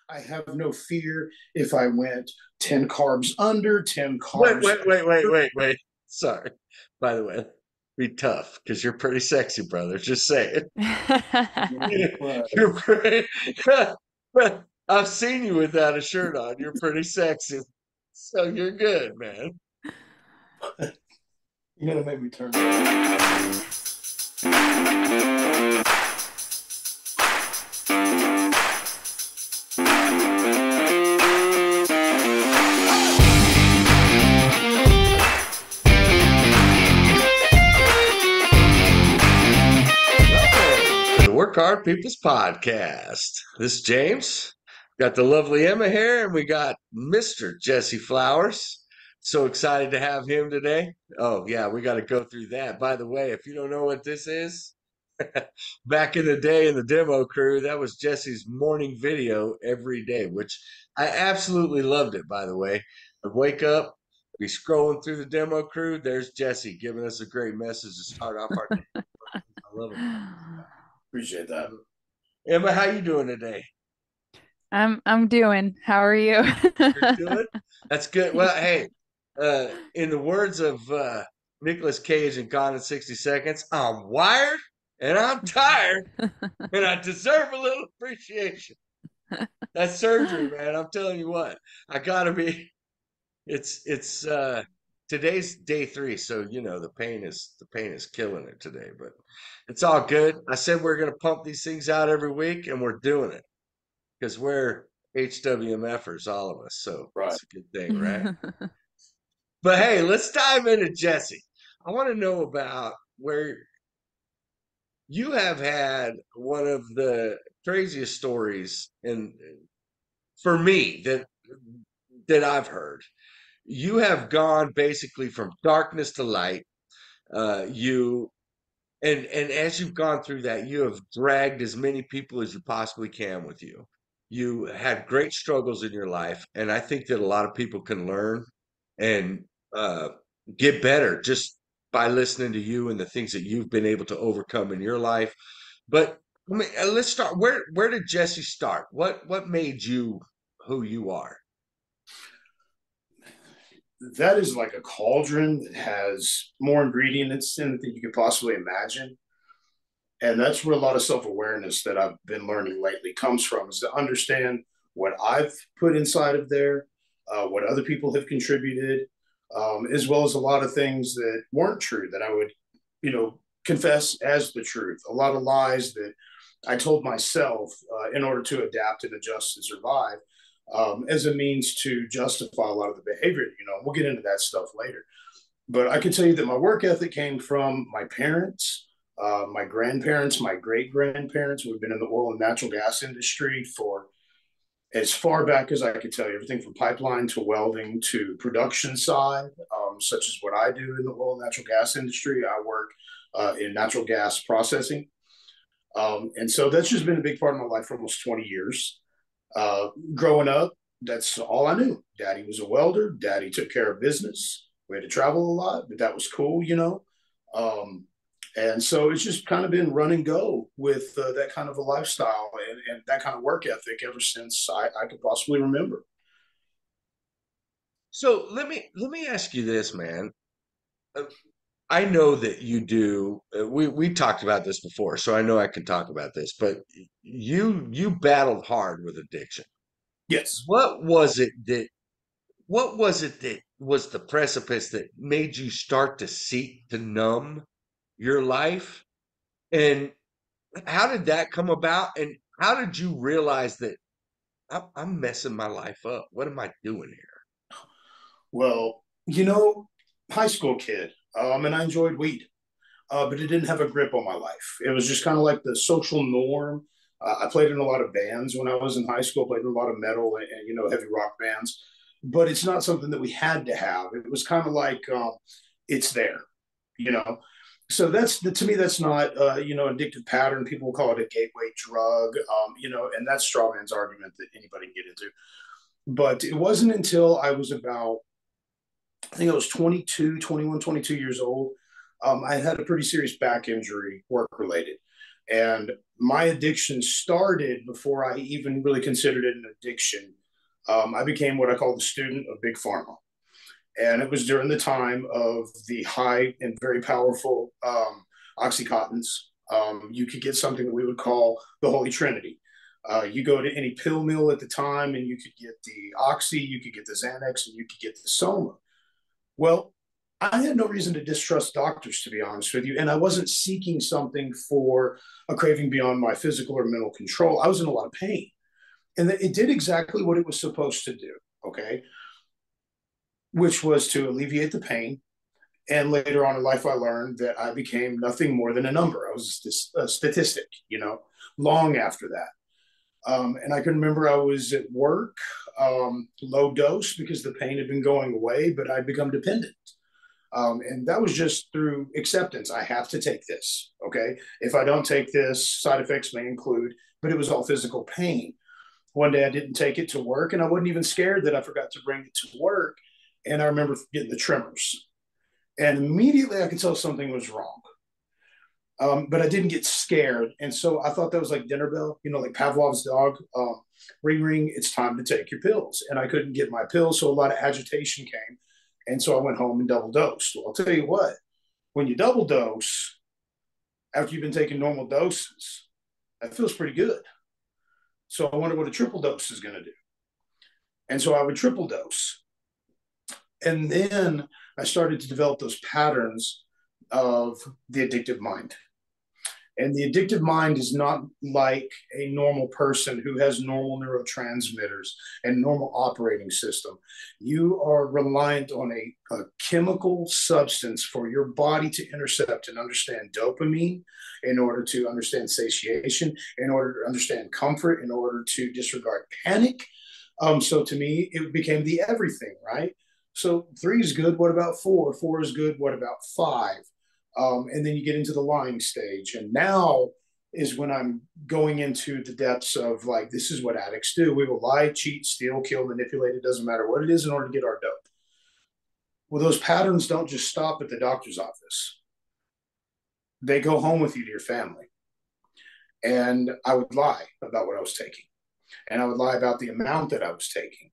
I have no fear if I went 10 carbs under, 10 Wait, carbs. wait, wait, wait, wait, wait. Sorry. By the way, be tough because you're pretty sexy, brother. Just say it. You're pretty. I've seen you without a shirt on. You're pretty sexy. So you're good, man. You're gonna make me turn. Welcome to the Work Hard People's Podcast. This is James. Got the lovely Emma here, and we got Mr. Jesse Flowers. So excited to have him today. Oh, yeah, we got to go through that. By the way, if you don't know what this is, back in the day in the demo crew, that was Jesse's morning video every day, which I absolutely loved it, by the way. I'd wake up, be scrolling through the demo crew. There's Jesse giving us a great message to start off our day. I love him. Appreciate that. Emma, how you doing today? I'm doing. How are you? You're doing? That's good. Well, hey, in the words of Nicolas Cage in Gone in 60 Seconds, I'm wired and I'm tired and I deserve a little appreciation. That's surgery, man. I'm telling you what. I gotta be it's today's day 3, so you know the pain is killing it today, but it's all good. I said we're gonna pump these things out every week and we're doing it because we're HWMFers, all of us. So Right. it's a good thing, right? But hey, let's dive into Jesse. I want to know about where you have had one of the craziest stories and for me that I've heard. You have gone basically from darkness to light. You and as you've gone through that, you have dragged as many people as you possibly can with you. You had great struggles in your life, and I think that a lot of people can learn and uh, get better just by listening to you and the things that you've been able to overcome in your life. But I mean, let's start. Where did Jesse start? What made you who you are? That is like a cauldron that has more ingredients in it than you could possibly imagine. And that's where a lot of self-awareness that I've been learning lately comes from, is to understand what I've put inside of there, what other people have contributed, as well as a lot of things that weren't true that I would, confess as the truth. A lot of lies that I told myself in order to adapt and adjust and survive, as a means to justify a lot of the behavior. We'll get into that stuff later. But I can tell you that my work ethic came from my parents, my grandparents, my great grandparents. We've been in the oil and natural gas industry for as far back as I could tell you, everything from pipeline to welding to production side, such as what I do in the oil and natural gas industry. I work in natural gas processing. And so that's just been a big part of my life for almost 20 years. Growing up, that's all I knew. Daddy was a welder. Daddy took care of business. We had to travel a lot, but that was cool. And so it's just kind of been run and go with that kind of a lifestyle and that kind of work ethic ever since I could possibly remember. So let me ask you this, man. Uh, I know that you do. We talked about this before, so I know I can talk about this. But you battled hard with addiction. Yes. What was it that what was it that was the precipice that made you start to seek to numb your life? And how did that come about? And how did you realize that I'm messing my life up? What am I doing here? Well, high school kid, and I enjoyed weed, but it didn't have a grip on my life. It was just kind of like the social norm. I played in a lot of bands when I was in high school, played in a lot of metal and heavy rock bands, but it's not something that we had to have. It was kind of like it's there, you know. So to me that's not addictive pattern. People will call it a gateway drug, and that's straw man's argument that anybody can get into. But it wasn't until I was about, I think I was 22, 21, 22 years old. I had a pretty serious back injury, work related. And my addiction started before I even really considered it an addiction. I became what I call the student of Big Pharma. And it was during the time of the high and very powerful Oxycontins. You could get something that we would call the Holy Trinity. You go to any pill mill at the time and you could get the Oxy, you could get the Xanax, and you could get the Soma. Well, I had no reason to distrust doctors, to be honest with you. And I wasn't seeking something for a craving beyond my physical or mental control. I was in a lot of pain. And it did exactly what it was supposed to do. Okay. Which was to alleviate the pain. And later on in life, I learned that I became nothing more than a number. I was a statistic, long after that. And I can remember I was at work, low dose because the pain had been going away, but I'd become dependent. And that was just through acceptance. I have to take this. Okay. If I don't take this, side effects may include, but it was all physical pain. One day I didn't take it to work, and I wasn't even scared that I forgot to bring it to work. And I remember getting the tremors. And immediately I could tell something was wrong. But I didn't get scared. And so I thought that was like dinner bell, like Pavlov's dog. Ring, ring, it's time to take your pills. And I couldn't get my pills, so a lot of agitation came. And so I went home and double dosed. Well, I'll tell you what, when you double dose, after you've been taking normal doses, that feels pretty good. So I wonder what a triple dose is going to do. And so I would triple dose. And then I started to develop those patterns of the addictive mind. And the addictive mind is not like a normal person who has normal neurotransmitters and normal operating system. You are reliant on a chemical substance for your body to intercept and understand dopamine, in order to understand satiation, in order to understand comfort, in order to disregard panic. So to me, it became the everything, right? So 3 is good. What about 4? 4 is good. What about 5? And then you get into the lying stage. And now is when I'm going into the depths of like, this is what addicts do. We will lie, cheat, steal, kill, manipulate. It doesn't matter what it is in order to get our dope. Well, those patterns don't just stop at the doctor's office. They go home with you to your family. And I would lie about what I was taking. And I would lie about the amount that I was taking.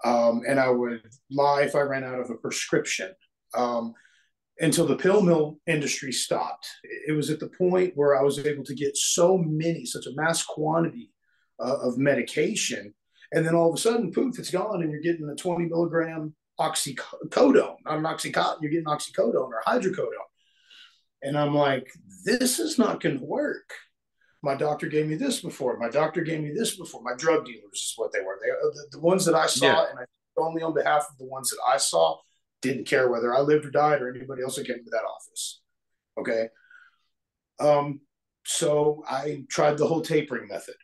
And I would lie if I ran out of a prescription. Until the pill mill industry stopped. It was at the point where I was able to get such a mass quantity of medication. And then all of a sudden, poof, it's gone, and you're getting a 20 milligram oxycodone, not an oxycontin, you're getting oxycodone or hydrocodone. And I'm like, this is not going to work. My doctor gave me this before. My doctor gave me this before. My drug dealers is what they were. They the ones that I saw, yeah. And I only on behalf of the ones that I saw, didn't care whether I lived or died or anybody else that came to that office. Okay. So I tried the whole tapering method.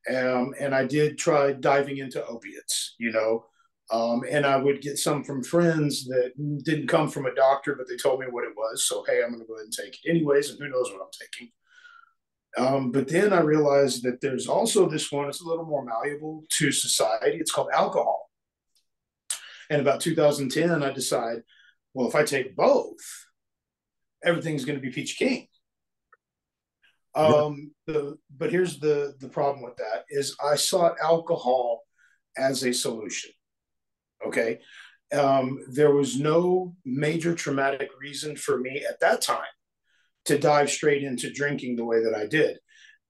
And I did try diving into opiates, and I would get some from friends that didn't come from a doctor, but they told me what it was. So, hey, I'm going to go ahead and take it anyways. And who knows what I'm taking. But then I realized that there's also this one, it's a little more malleable to society. It's called alcohol. And about 2010, I decide, well, if I take both, everything's going to be peachy keen. But here's the problem with that is I sought alcohol as a solution. Okay. There was no major traumatic reason for me at that time to dive straight into drinking the way that I did.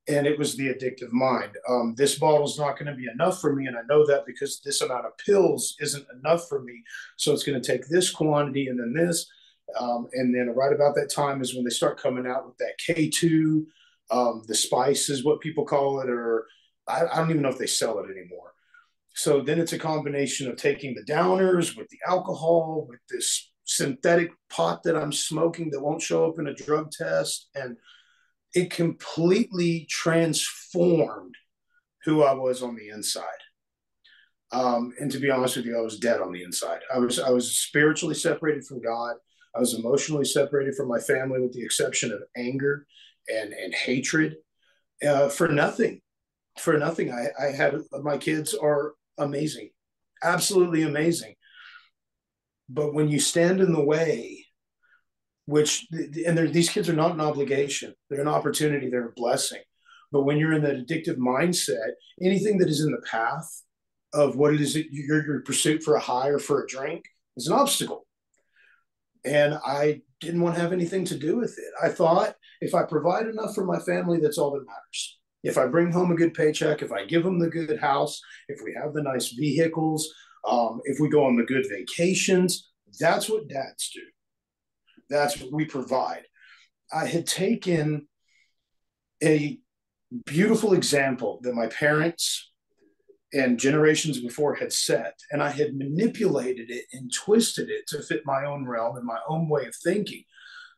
And it was the addictive mind. This bottle's not going to be enough for me. And I know that because this amount of pills isn't enough for me. So it's going to take this quantity and then this. And then right about that time is when they start coming out with that K2, the spice is what people call it, or I don't even know if they sell it anymore. So then it's a combination of taking the downers with the alcohol, with this synthetic pot that I'm smoking that won't show up in a drug test. And it completely transformed who I was on the inside. And to be honest with you, I was dead on the inside. I was spiritually separated from God. I was emotionally separated from my family, with the exception of anger and hatred, for nothing. For nothing. I had my kids are amazing, absolutely amazing. But when you stand in the way these kids are not an obligation. They're an opportunity. They're a blessing. But when you're in that addictive mindset, anything that is in the path of what it is that your pursuit for a high or for a drink is an obstacle. And I didn't want to have anything to do with it. I thought if I provide enough for my family, that's all that matters. If I bring home a good paycheck, if I give them the good house, if we have the nice vehicles, if we go on the good vacations, that's what dads do. That's what we provide. I had taken a beautiful example that my parents and generations before had set, and I had manipulated it and twisted it to fit my own realm and my own way of thinking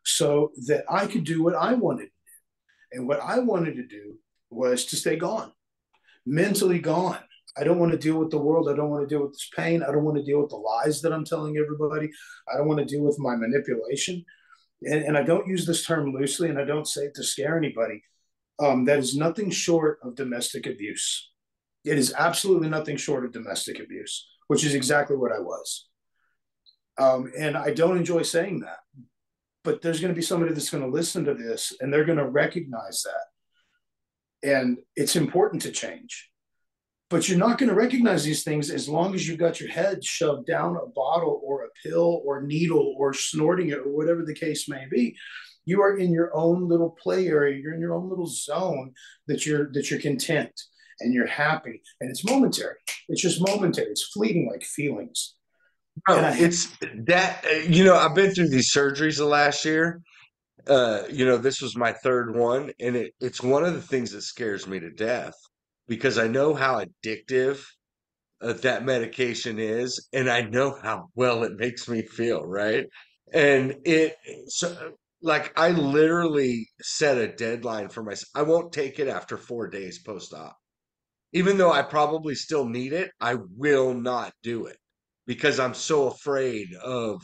so that I could do what I wanted to do. And what I wanted to do was to stay gone, mentally gone. I don't want to deal with the world. I don't want to deal with this pain. I don't want to deal with the lies that I'm telling everybody. I don't want to deal with my manipulation. And I don't use this term loosely, and I don't say it to scare anybody. That is nothing short of domestic abuse. It is absolutely nothing short of domestic abuse, which is exactly what I was. And I don't enjoy saying that, but there's going to be somebody that's going to listen to this and they're going to recognize that. And it's important to change. But you're not going to recognize these things as long as you've got your head shoved down a bottle or a pill or needle or snorting it or whatever the case may be. You are in your own little play area. You're in your own little zone that you're content and you're happy, and it's momentary. It's just momentary. It's fleeting, like feelings. Oh, it's that, I've been through these surgeries the last year. This was my third one, and it's one of the things that scares me to death because I know how addictive that medication is, and I know how well it makes me feel, right? And like I literally set a deadline for myself. I won't take it after 4 days post-op. Even though I probably still need it, I will not do it because I'm so afraid of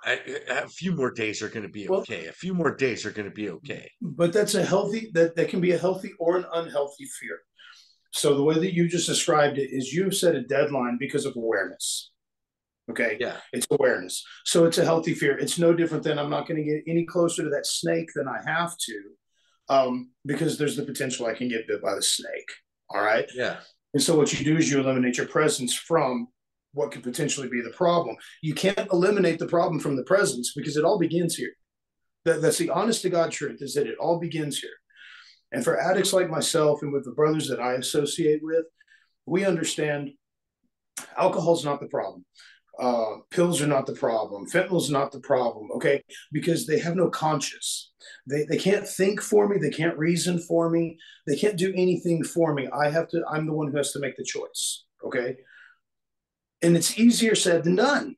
a few more days are going to be well, okay. A few more days are going to be okay. but that's that can be a healthy or an unhealthy fear. So the way that you just described it is you've set a deadline because of awareness. Okay. Yeah. It's awareness. So it's a healthy fear. It's no different than I'm not going to get any closer to that snake than I have to, because there's the potential I can get bit by the snake. All right. Yeah. And so what you do is you eliminate your presence from what could potentially be the problem. You can't eliminate the problem from the presence because it all begins here. That's the honest to God truth, is that it all begins here. And for addicts like myself and with the brothers that I associate with, we understand alcohol's not the problem. Pills are not the problem. Fentanyl's not the problem. Okay. Because they have no conscience. They can't think for me. They can't reason for me. They can't do anything for me. I'm the one who has to make the choice. Okay. And it's easier said than done,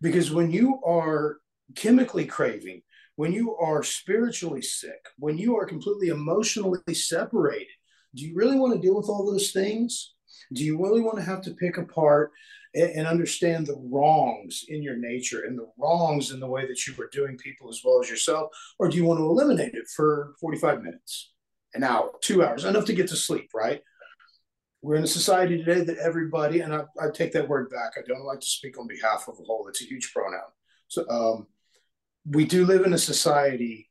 because when you are chemically craving, when you are spiritually sick, when you are completely emotionally separated, do you really want to deal with all those things? Do you really want to have to pick apart and understand the wrongs in your nature and the wrongs in the way that you were doing people as well as yourself? Or do you want to eliminate it for 45 minutes, an hour, 2 hours, enough to get to sleep, right? We're in a society today that everybody, and I take that word back. I don't like to speak on behalf of a whole. It's a huge pronoun. So we do live in a society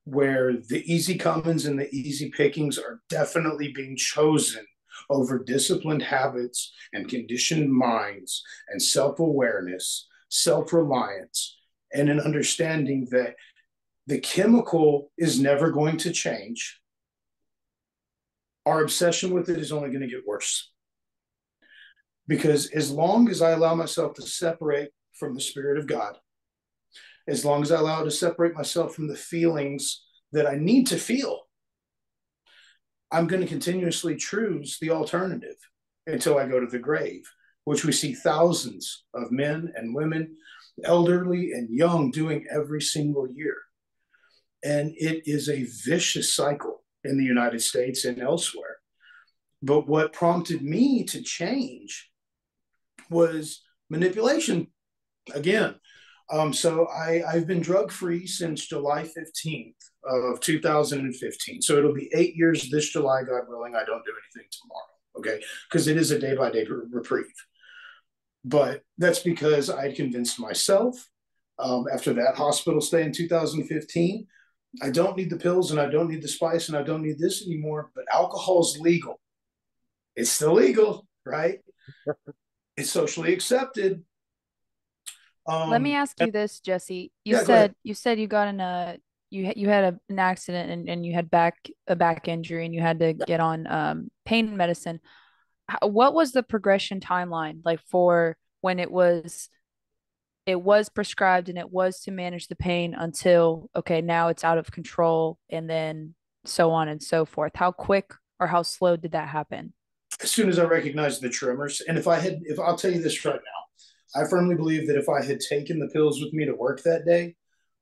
where the easy comings and the easy pickings are definitely being chosen over disciplined habits and conditioned minds and self-awareness, self-reliance, and an understanding that the chemical is never going to change. Our obsession with it is only going to get worse. Because as long as I allow myself to separate from the Spirit of God, as long as I allow to separate myself from the feelings that I need to feel, I'm going to continuously choose the alternative until I go to the grave, which we see thousands of men and women, elderly and young, doing every single year. And it is a vicious cycle in the United States and elsewhere. But what prompted me to change was manipulation again. So I've been drug free since July 15th of 2015. So it'll be 8 years this July, God willing. I don't do anything tomorrow. Okay. Because it is a day by day reprieve. But that's because I had convinced myself After that hospital stay in 2015, I don't need the pills and I don't need the spice and I don't need this anymore. But alcohol's legal. It's still legal, right? It's socially accepted. Let me Um, ask you this, Jesse. You yeah, go ahead. said you said you got in a you had an accident and you had a back injury and you had to get on pain medicine. What was the progression timeline like for when it was prescribed and it was to manage the pain until okay, now it's out of control and then so on and so forth. How quick or how slow did that happen? As soon as I recognized the tremors, and if I'll tell you this right now, I firmly believe that if I had taken the pills with me to work that day,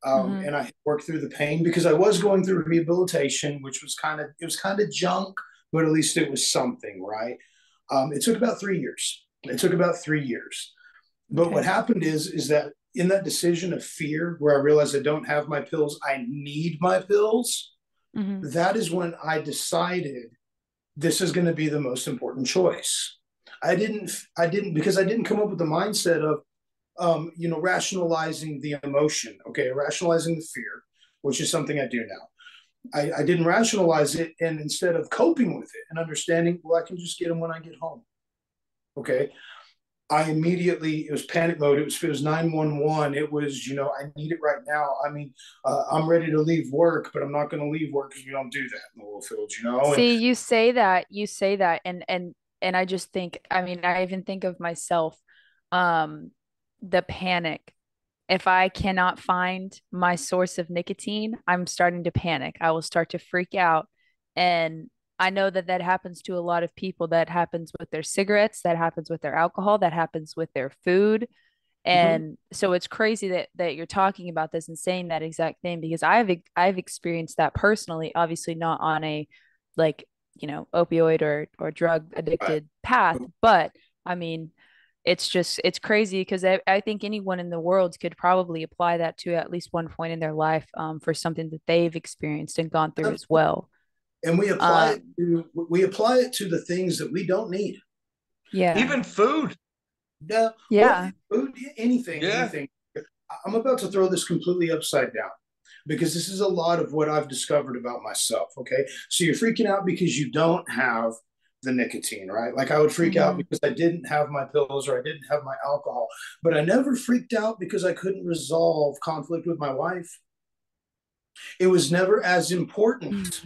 Mm-hmm. and I worked through the pain because I was going through rehabilitation, which was kind of junk, but at least it was something, right? It took about 3 years. It took about 3 years. But what Okay. happened is that in that decision of fear, where I realized I don't have my pills, I need my pills. Mm-hmm. That is when I decided this is going to be the most important choice. I didn't because I didn't come up with the mindset of rationalizing the emotion, okay, rationalizing the fear, which is something I do now. I didn't rationalize it, and instead of coping with it and understanding, well, I can just get them when I get home. Okay, I immediately, it was panic mode. It was 911. It was, I need it right now. I mean, I'm ready to leave work, but I'm not going to leave work because we don't do that in the oil fields. And See, you say that, and I just think, I mean, I even think of myself, um, the panic. If I cannot find my source of nicotine, I'm starting to panic. I will start to freak out. And I know that that happens to a lot of people. That happens with their cigarettes, that happens with their alcohol, that happens with their food. mhm, And so it's crazy that you're talking about this and saying that exact thing because I've experienced that personally, obviously not on a like, opioid or drug right. addicted path, but I mean, it's crazy because I think anyone in the world could probably apply that to at least one point in their life for something that they've experienced and gone through as well. And Um, we apply it to the things that we don't need. yeah. Even food. Yeah, well, Yeah. food, anything, Yeah. anything. I'm about to throw this completely upside down because this is a lot of what I've discovered about myself. Okay. So you're freaking out because you don't have the nicotine, right? Like I would freak out Hmm. because I didn't have my pills or I didn't have my alcohol, but I never freaked out because I couldn't resolve conflict with my wife. It was never as important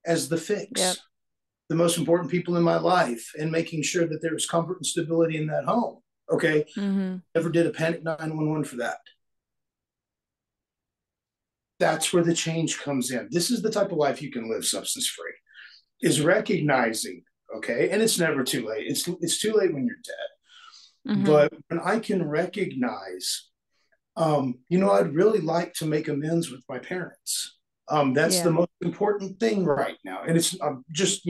as the Yep. fix. The most important people in my life and making sure that there was comfort and stability in that home. Okay. Hmm. Never did a panic 911 for that. That's where the change comes in. This is the type of life you can live substance free, is recognizing, okay, and it's never too late. It's too late when you're dead. Hmm. But when I can recognize, I'd really like to make amends with my parents. That's the Yeah. most important thing right now. And it's just,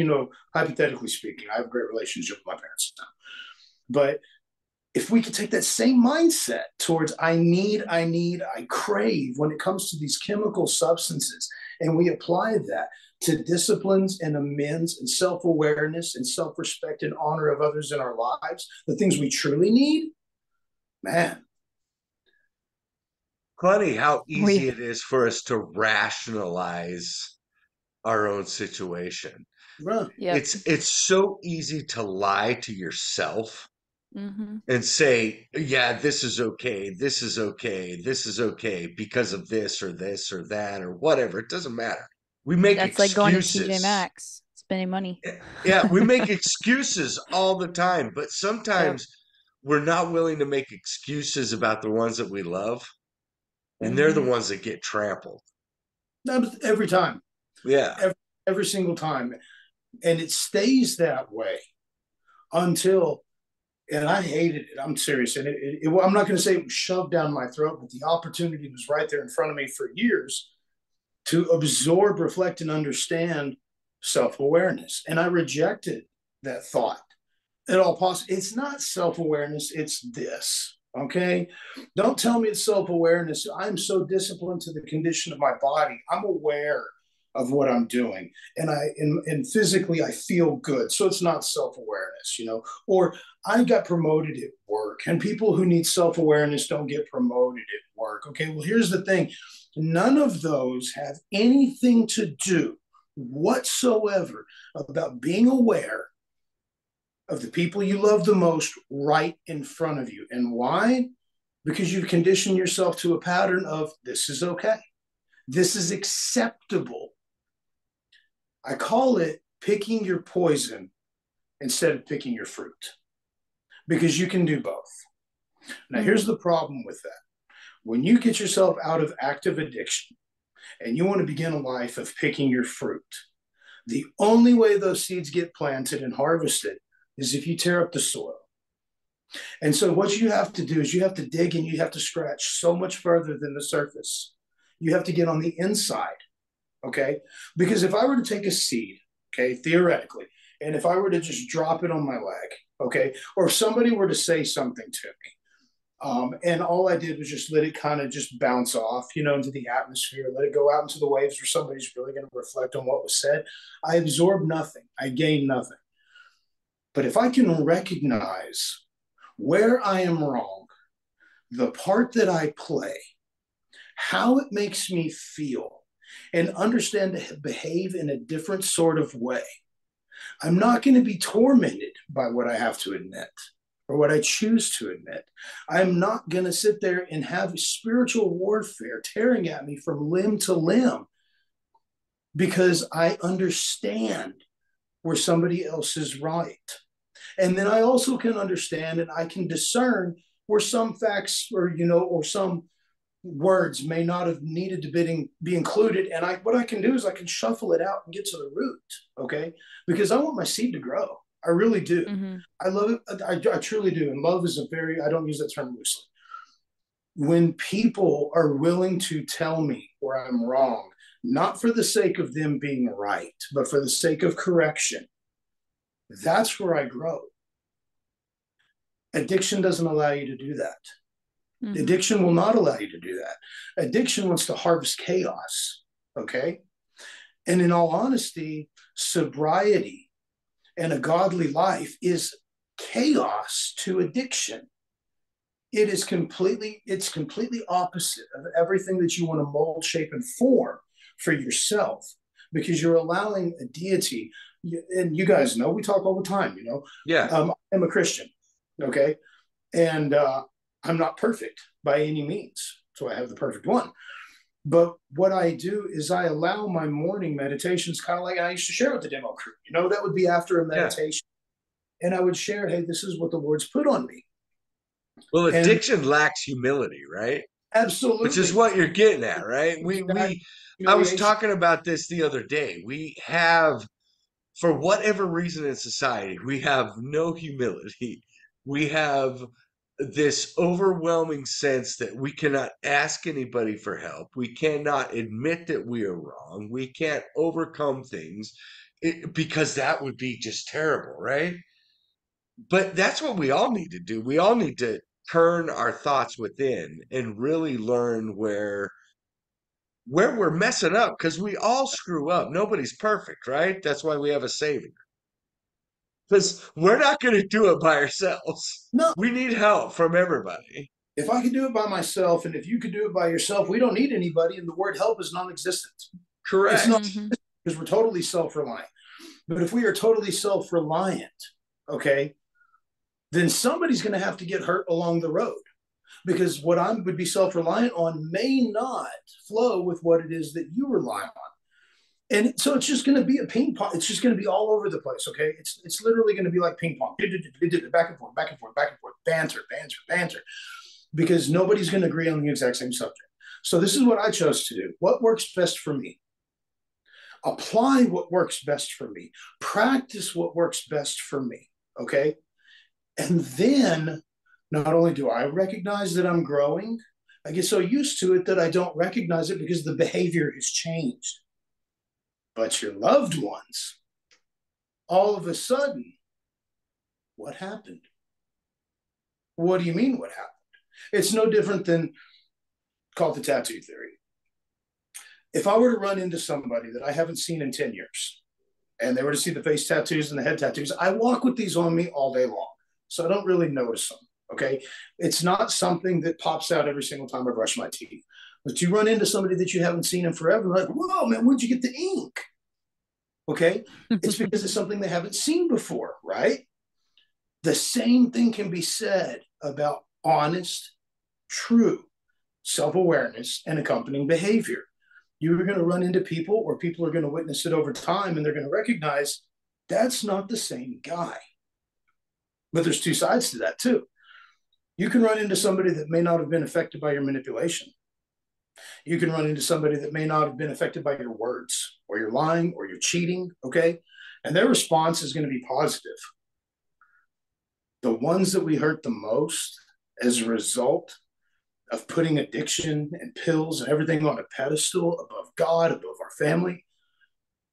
hypothetically speaking, I have a great relationship with my parents now. But if we could take that same mindset towards I crave when it comes to these chemical substances, and we apply that to disciplines and amends and self awareness and self respect and honor of others in our lives, the things we truly need, man, Funny how easy We it is for us to rationalize our own situation. bruh, Yep. It's so easy to lie to yourself Hmm. and say, yeah, this is okay, this is okay, this is okay because of this or that or whatever. It doesn't matter. We make That's like going to TJ excuses. Maxx, spending money. Yeah, we make excuses all the time, but Yep. sometimes we're not willing to make excuses about the ones that we love, and they're the Hmm. ones that get trampled. every time, Yeah. every single time. And it stays that way until, and I hated it. I'm serious. And I'm not going to say it was shoved down my throat, but the opportunity was right there in front of me for years to absorb, reflect, and understand self awareness. And I rejected that thought at all possible. It's not self awareness, it's this. Okay. Don't tell me it's self awareness. I'm so disciplined to the condition of my body. I'm aware of what I'm doing, and and physically I feel good. So it's not self-awareness, or I got promoted at work, and people who need self-awareness don't get promoted at work. Okay, well, here's the thing. None of those have anything to do whatsoever about being aware of the people you love the most right in front of you. And why? Because you've conditioned yourself to a pattern of this is okay. This is acceptable. I call it picking your poison instead of picking your fruit, because you can do both. Now, here's the problem with that. When you get yourself out of active addiction and you want to begin a life of picking your fruit, the only way those seeds get planted and harvested is if you tear up the soil. And so what you have to do is you have to dig and you have to scratch so much further than the surface. You have to get on the inside, okay? Because if I were to take a seed, okay, theoretically, and if I were to just drop it on my leg, okay, or if somebody were to say something to me, and all I did was just let it kind of just bounce off, into the atmosphere, let it go out into the waves where somebody's really going to reflect on what was said, I absorb nothing. I gain nothing. But if I can recognize where I am wrong, the part that I play, how it makes me feel, and understand to behave in a different sort of way, I'm not going to be tormented by what I have to admit or what I choose to admit. I'm not going to sit there and have spiritual warfare tearing at me from limb to limb, because I understand where somebody else is right. And then I also can understand and I can discern where some facts or some words may not have needed to be included. And what I can do is I can shuffle it out and get to the root, okay? Because I want my seed to grow. I really do. Mm-hmm. I love it. I truly do. And love is I don't use that term loosely. When people are willing to tell me where I'm wrong, not for the sake of them being right, but for the sake of correction, that's where I grow. Addiction doesn't allow you to do that. Mm-hmm. Addiction will not allow you to do that. Addiction wants to harvest chaos, okay? And in all honesty, sobriety and a godly life is chaos to addiction. It's completely opposite of everything that you want to mold, shape, and form for yourself, because you're allowing a deity. And you guys know, we talk all the time, Yeah. I'm a Christian, okay? And I'm not perfect by any means, so I have the perfect one. But what I do is I allow my morning meditations, kind of like I used to share with the demo crew. That would be after a meditation. Yeah. And I would share, hey, this is what the Lord's put on me. Well, addiction lacks humility, right? Absolutely. Which is what you're getting at, right? I was talking about this the other day. We have, for whatever reason in society, we have no humility. We have this overwhelming sense that we cannot ask anybody for help. We cannot admit that we are wrong. We can't overcome things because that would be just terrible, right? But that's what we all need to do. We all need to turn our thoughts within and really learn where we're messing up, because we all screw up. Nobody's perfect, right? That's why we have a savior. Because we're not going to do it by ourselves. No. We need help from everybody. If I could do it by myself, and if you could do it by yourself, we don't need anybody, and the word help is non-existent. Correct. It's not, because we're totally self-reliant. But if we are totally self-reliant, okay, then somebody's going to have to get hurt along the road, because what I would be self-reliant on may not flow with what it is that you rely on. And so it's just going to be a ping pong. It's just going to be all over the place, okay? It's literally going to be like ping pong. Back and forth, back and forth, back and forth, banter, banter, banter, because nobody's going to agree on the exact same subject. So this is what I chose to do. What works best for me? Apply what works best for me. Practice what works best for me, okay? And then not only do I recognize that I'm growing, I get so used to it that I don't recognize it because the behavior has changed. But your loved ones, all of a sudden, what happened? What do you mean what happened? It's no different than, call it the tattoo theory. If I were to run into somebody that I haven't seen in 10 years and they were to see the face tattoos and the head tattoos, I walk with these on me all day long. So I don't really notice them. Okay. It's not something that pops out every single time I brush my teeth. But you run into somebody that you haven't seen in forever, like, whoa, man, where'd you get the ink? Okay. It's because it's something they haven't seen before, right? The same thing can be said about honest, true self awareness and accompanying behavior. You're going to run into people, or people are going to witness it over time, and they're going to recognize that's not the same guy. But there's two sides to that, too. You can run into somebody that may not have been affected by your manipulation. You can run into somebody that may not have been affected by your words, or your lying, or your cheating, okay? And their response is going to be positive. The ones that we hurt the most as a result of putting addiction and pills and everything on a pedestal above God, above our family,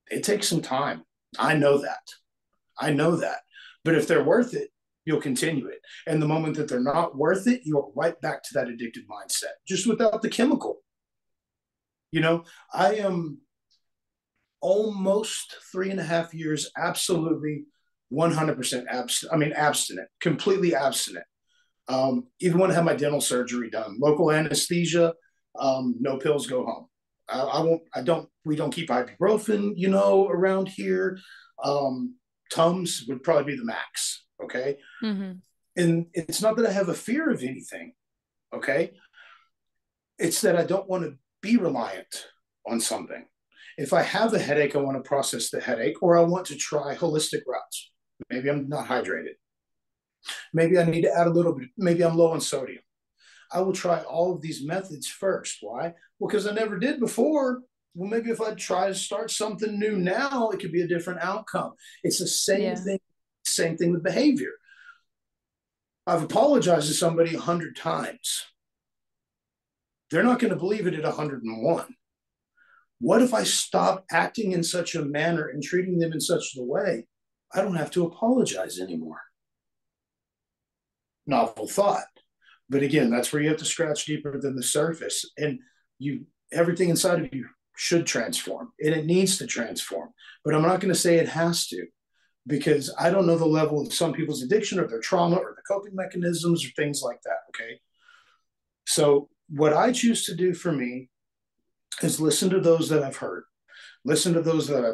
it takes some time. I know that. I know that. But if they're worth it, you'll continue it. And the moment that they're not worth it, you're right back to that addicted mindset, just without the chemical. You know, I am almost 3.5 years absolutely 100% abstinent, completely abstinent. Even when I had my dental surgery done, local anesthesia, no pills, go home. We don't keep ibuprofen, around here. Tums would probably be the max. Okay. Mm-hmm. And it's not that I have a fear of anything. Okay. It's that I don't want to be reliant on something. If I have a headache, I want to process the headache, or I want to try holistic routes. Maybe I'm not hydrated. Maybe I need to add a little bit. Maybe I'm low on sodium. I will try all of these methods first. Why? Well, because I never did before. Well, maybe if I try to start something new now, it could be a different outcome. It's the same thing. Same thing with behavior. I've apologized to somebody 100 times. They're not going to believe it at 101. What if I stop acting in such a manner and treating them in such a way? I don't have to apologize anymore. Novel thought. But again, that's where you have to scratch deeper than the surface. And everything inside of you should transform, and it needs to transform. But I'm not going to say it has to, because I don't know the level of some people's addiction or their trauma or the coping mechanisms or things like that. Okay. So what I choose to do for me is listen to those that I've heard, listen to those that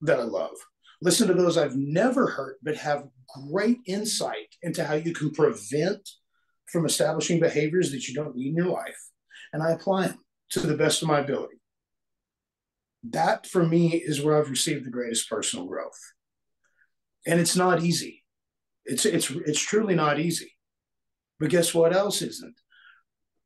I love, listen to those I've never heard, but have great insight into how you can prevent from establishing behaviors that you don't need in your life. And I apply them to the best of my ability. That for me is where I've received the greatest personal growth. And it's not easy. It's truly not easy. But guess what else isn't?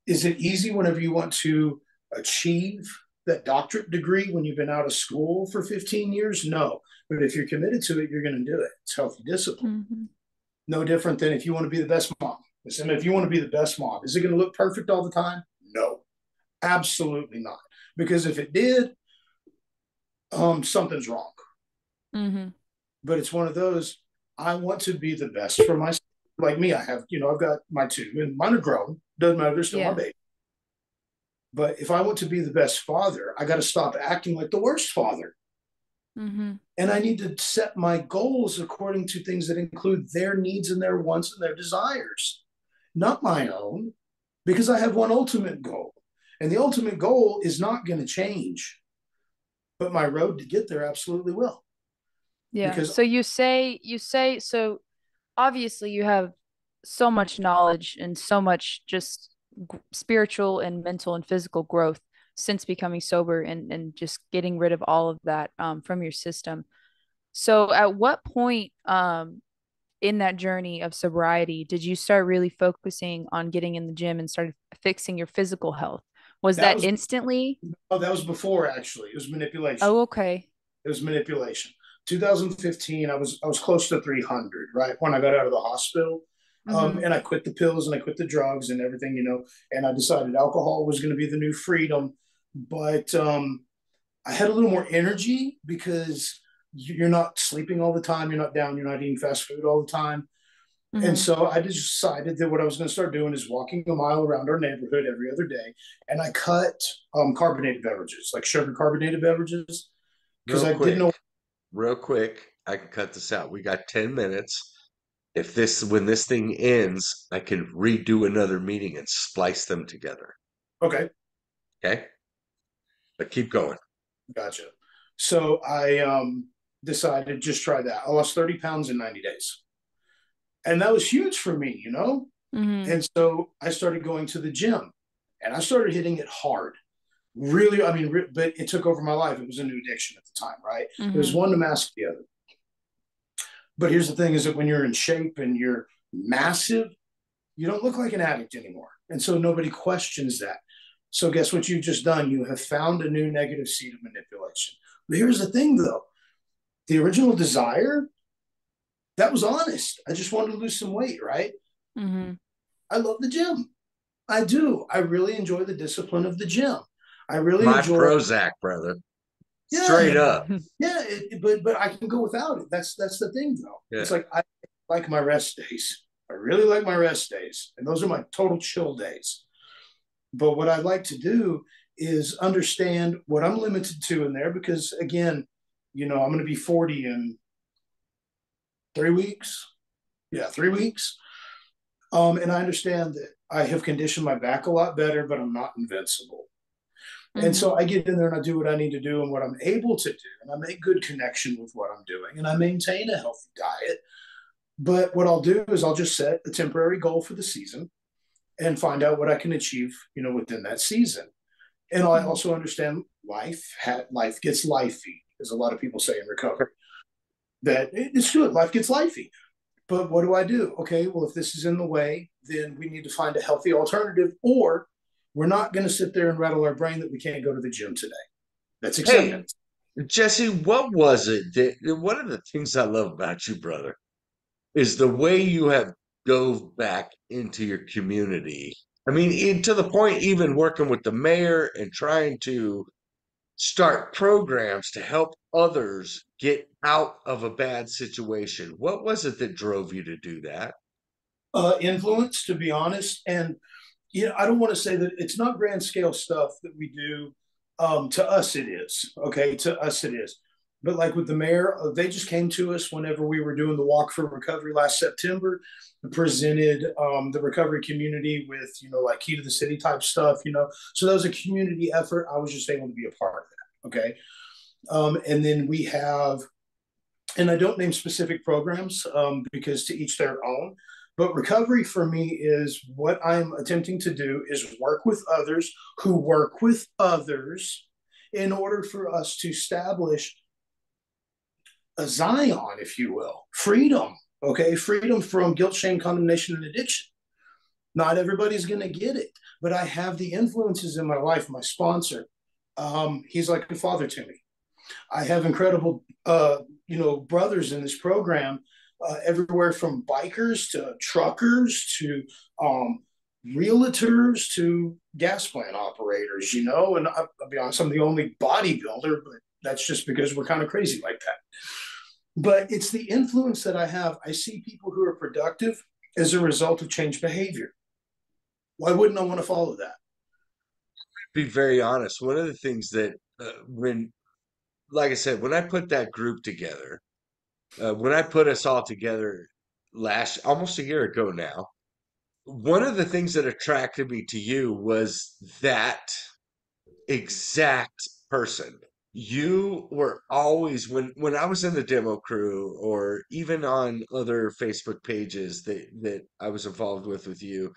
Is it easy whenever you want to achieve that doctorate degree when you've been out of school for 15 years? No. But if you're committed to it, you're going to do it. It's healthy discipline. Mm-hmm. No different than if you want to be the best mom. Listen, if you want to be the best mom, is it going to look perfect all the time? No, absolutely not. Because if it did, something's wrong. Mm-hmm. But it's one of those, I want to be the best for myself. Like me, I've got my two, and mine are grown. Doesn't matter, they're still my baby. But if I want to be the best father, I got to stop acting like the worst father. Mm-hmm. And I need to set my goals according to things that include their needs and their wants and their desires, not my own, because I have one ultimate goal. And the ultimate goal is not going to change. But my road to get there absolutely will. Yeah. Because so you say, so obviously you have so much knowledge and so much just spiritual and mental and physical growth since becoming sober and just getting rid of all of that from your system. So at what point in that journey of sobriety did you start really focusing on getting in the gym and started fixing your physical health? Was that instantly? Oh, that was before, actually. It was manipulation. Oh, okay. It was manipulation. 2015, I was close to 300, right? When I got out of the hospital. Mm-hmm. And I quit the pills and I quit the drugs and everything, and I decided alcohol was going to be the new freedom. But I had a little more energy because you're not sleeping all the time. You're not down. You're not eating fast food all the time. And Mm-hmm. so I just decided that what I was going to start doing is walking a mile around our neighborhood every other day. And I cut carbonated beverages, like sugar carbonated beverages, because Real I didn't quick, know. real quick, I can cut this out. We got 10 minutes. If this, when this thing ends, I can redo another meeting and splice them together. Okay, Okay? But keep going. gotcha. So I decided just try that. I lost 30 pounds in 90 days. And that was huge for me, you know? Mm-hmm. And so I started going to the gym and I started hitting it hard. Really, I mean, but it took over my life. It was a new addiction at the time, right? It was Mm-hmm. one to mask the other. But here's the thing is that when you're in shape and you're massive, you don't look like an addict anymore. And so nobody questions that. So guess what you've just done? You have found a new negative seed of manipulation. But here's the thing though, the original desire, that was honest. I just wanted to lose some weight, right? Mm-hmm. I love the gym. I do. I really enjoy the discipline of the gym. I really My enjoy, Prozac, brother. yeah, Straight up. yeah. But I can go without it. That's the thing though. It's Yeah. like I like my rest days. I really like my rest days, and those are my total chill days. But what I like to do is understand what I'm limited to in there because again, I'm going to be 40 in 3 weeks. Yeah, 3 weeks. And I understand that I have conditioned my back a lot better, but I'm not invincible. And Mm-hmm. so I get in there and I do what I need to do and what I'm able to do. And I make good connection with what I'm doing and I maintain a healthy diet. But what I'll do is I'll just set a temporary goal for the season and find out what I can achieve, within that season. And I Mm-hmm. also understand life gets lifey, as a lot of people say in recovery. That it's good, life gets lifey. But what do I do? Okay, well, if this is in the way, then we need to find a healthy alternative, or we're not going to sit there and rattle our brain that we can't go to the gym today. That's Hey, acceptance. Jesse, what was it that one of the things I love about you, brother, is the way you have dove back into your community. I mean, to the point even working with the mayor and trying to start programs to help others get out of a bad situation. What was it that drove you to do that? Influence, to be honest, and I don't want to say that it's not grand scale stuff that we do. To us, it is. Okay, to us, it is. But like with the mayor, they just came to us whenever we were doing the Walk for Recovery last September, and presented the recovery community with like key to the city type stuff. So that was a community effort. I was just able to be a part of that. Okay, and then we have, and I don't name specific programs because to each their own. But recovery for me is what I'm attempting to do is work with others who work with others in order for us to establish a Zion, if you will, freedom. Okay, freedom from guilt, shame, condemnation, and addiction. Not everybody's going to get it, but I have the influences in my life. My sponsor, he's like a father to me. I have incredible, brothers in this program, everywhere from bikers to truckers to realtors to gas plant operators, and I'll be honest, I'm the only bodybuilder, but that's just because we're kind of crazy like that. But it's the influence that I have. I see people who are productive as a result of changed behavior. Why wouldn't I want to follow that? Be very honest. One of the things that when, like I said, when I put that group together, when I put us all together last almost a year ago now, one of the things that attracted me to you was that exact person. You were always when I was in the demo crew or even on other Facebook pages that I was involved with you,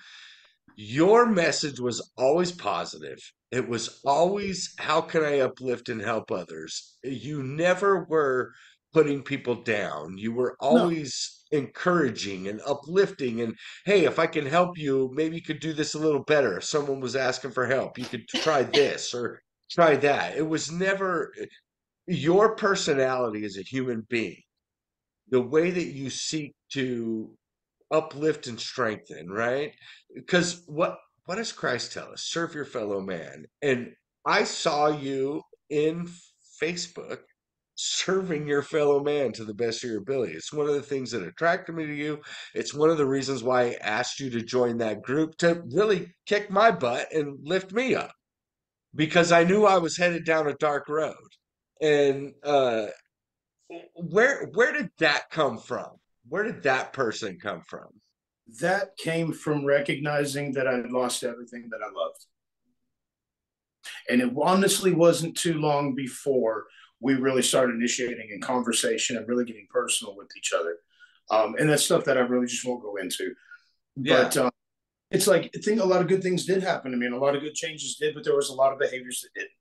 your message was always positive. It was always, how can I uplift and help others? You never were putting people down. You were No, always encouraging and uplifting. And hey, if I can help you, maybe you could do this a little better. If someone was asking for help, you could try this or try that. It was never your personality as a human being, the way that you seek to uplift and strengthen, right? Because what does Christ tell us? Serve your fellow man. And I saw you in Facebook serving your fellow man to the best of your ability. It's one of the things that attracted me to you. It's one of the reasons why I asked you to join that group, to really kick my butt and lift me up, because I knew I was headed down a dark road. And where did that come from? Where did that person come from? That came from recognizing that I'd lost everything that I loved. And it honestly wasn't too long before we really started initiating a conversation and really getting personal with each other. And that's stuff that I really just won't go into. Yeah. But it's like, I think a lot of good things did happen to me and a lot of good changes did, but there was a lot of behaviors that didn't.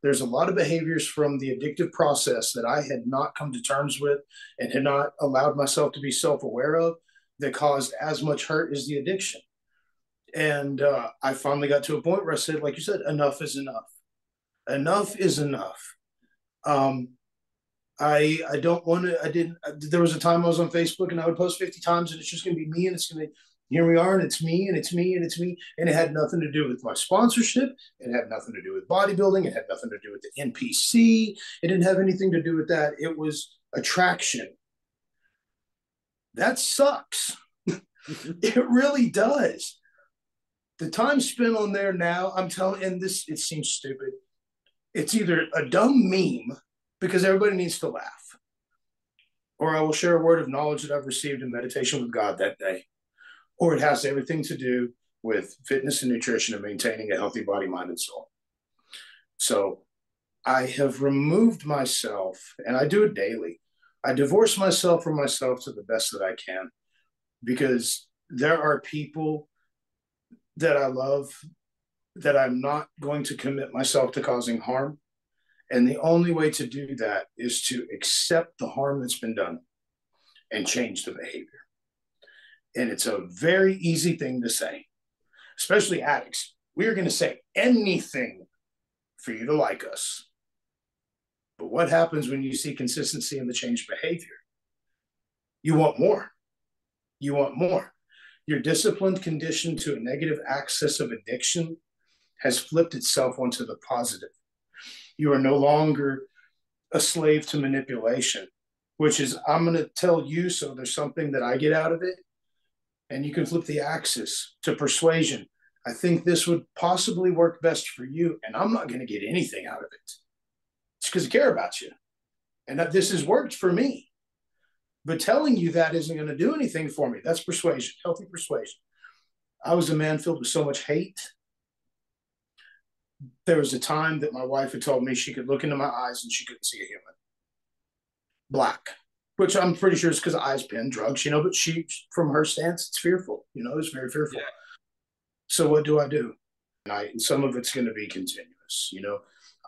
There's a lot of behaviors from the addictive process that I had not come to terms with and had not allowed myself to be self-aware of, that caused as much hurt as the addiction. And I finally got to a point where I said, like you said, enough is enough. Enough is enough. Um, I don't want to. I didn't. There was a time I was on Facebook and I would post 50 times, and it's just going to be me, and it's going to. Here we are, and it's me, and it's me, and it's me, and it had nothing to do with my sponsorship. It had nothing to do with bodybuilding. It had nothing to do with the NPC. It didn't have anything to do with that. It was attraction. That sucks. It really does. The time spent on there now, I'm telling, and this, it seems stupid. It's either a dumb meme because everybody needs to laugh, or I will share a word of knowledge that I've received in meditation with God that day, or it has everything to do with fitness and nutrition and maintaining a healthy body, mind, and soul. So I have removed myself, and I do it daily. I divorce myself from myself to the best that I can, because there are people that I love that I'm not going to commit myself to causing harm. And the only way to do that is to accept the harm that's been done and change the behavior. And it's a very easy thing to say, especially addicts. We are going to say anything for you to like us. But what happens when you see consistency in the changed behavior? You want more. You want more. Your disciplined condition to a negative axis of addiction has flipped itself onto the positive. You are no longer a slave to manipulation, which is, I'm going to tell you so there's something that I get out of it. And you can flip the axis to persuasion. I think this would possibly work best for you, and I'm not going to get anything out of it. It's because I care about you. And that this has worked for me. But telling you that isn't going to do anything for me. That's persuasion, healthy persuasion. I was a man filled with so much hate. There was a time that my wife had told me she could look into my eyes and she couldn't see a human. Black, which I'm pretty sure is because eyes pin drugs, but she, from her stance, it's fearful, it's very fearful. Yeah. So what do? And some of it's going to be continuous,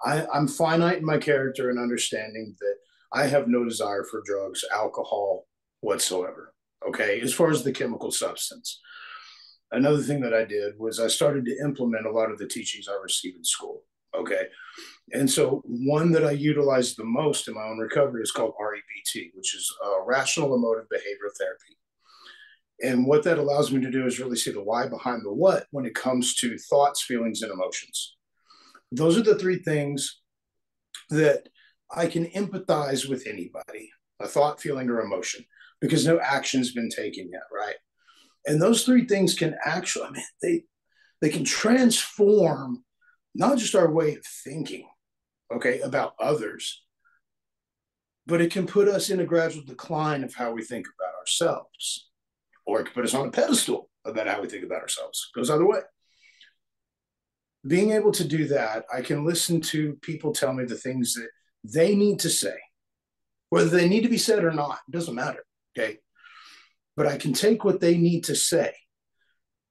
I'm finite in my character and understanding that I have no desire for drugs, alcohol whatsoever. Okay. As far as the chemical substance. Another thing that I did was I started to implement a lot of the teachings I received in school. Okay. And so one that I utilized the most in my own recovery is called REBT, which is Rational Emotive Behavioral Therapy. And what that allows me to do is really see the why behind the what when it comes to thoughts, feelings, and emotions. Those are the three things that I can empathize with anybody, a thought, feeling, or emotion, because no action's been taken yet, right? And those three things can actually, they can transform not just our way of thinking, okay, about others, but it can put us in a gradual decline of how we think about ourselves. Or it can put us on a pedestal about how we think about ourselves. It goes either way. Being able to do that, I can listen to people tell me the things that they need to say, whether they need to be said or not, it doesn't matter, okay? But I can take what they need to say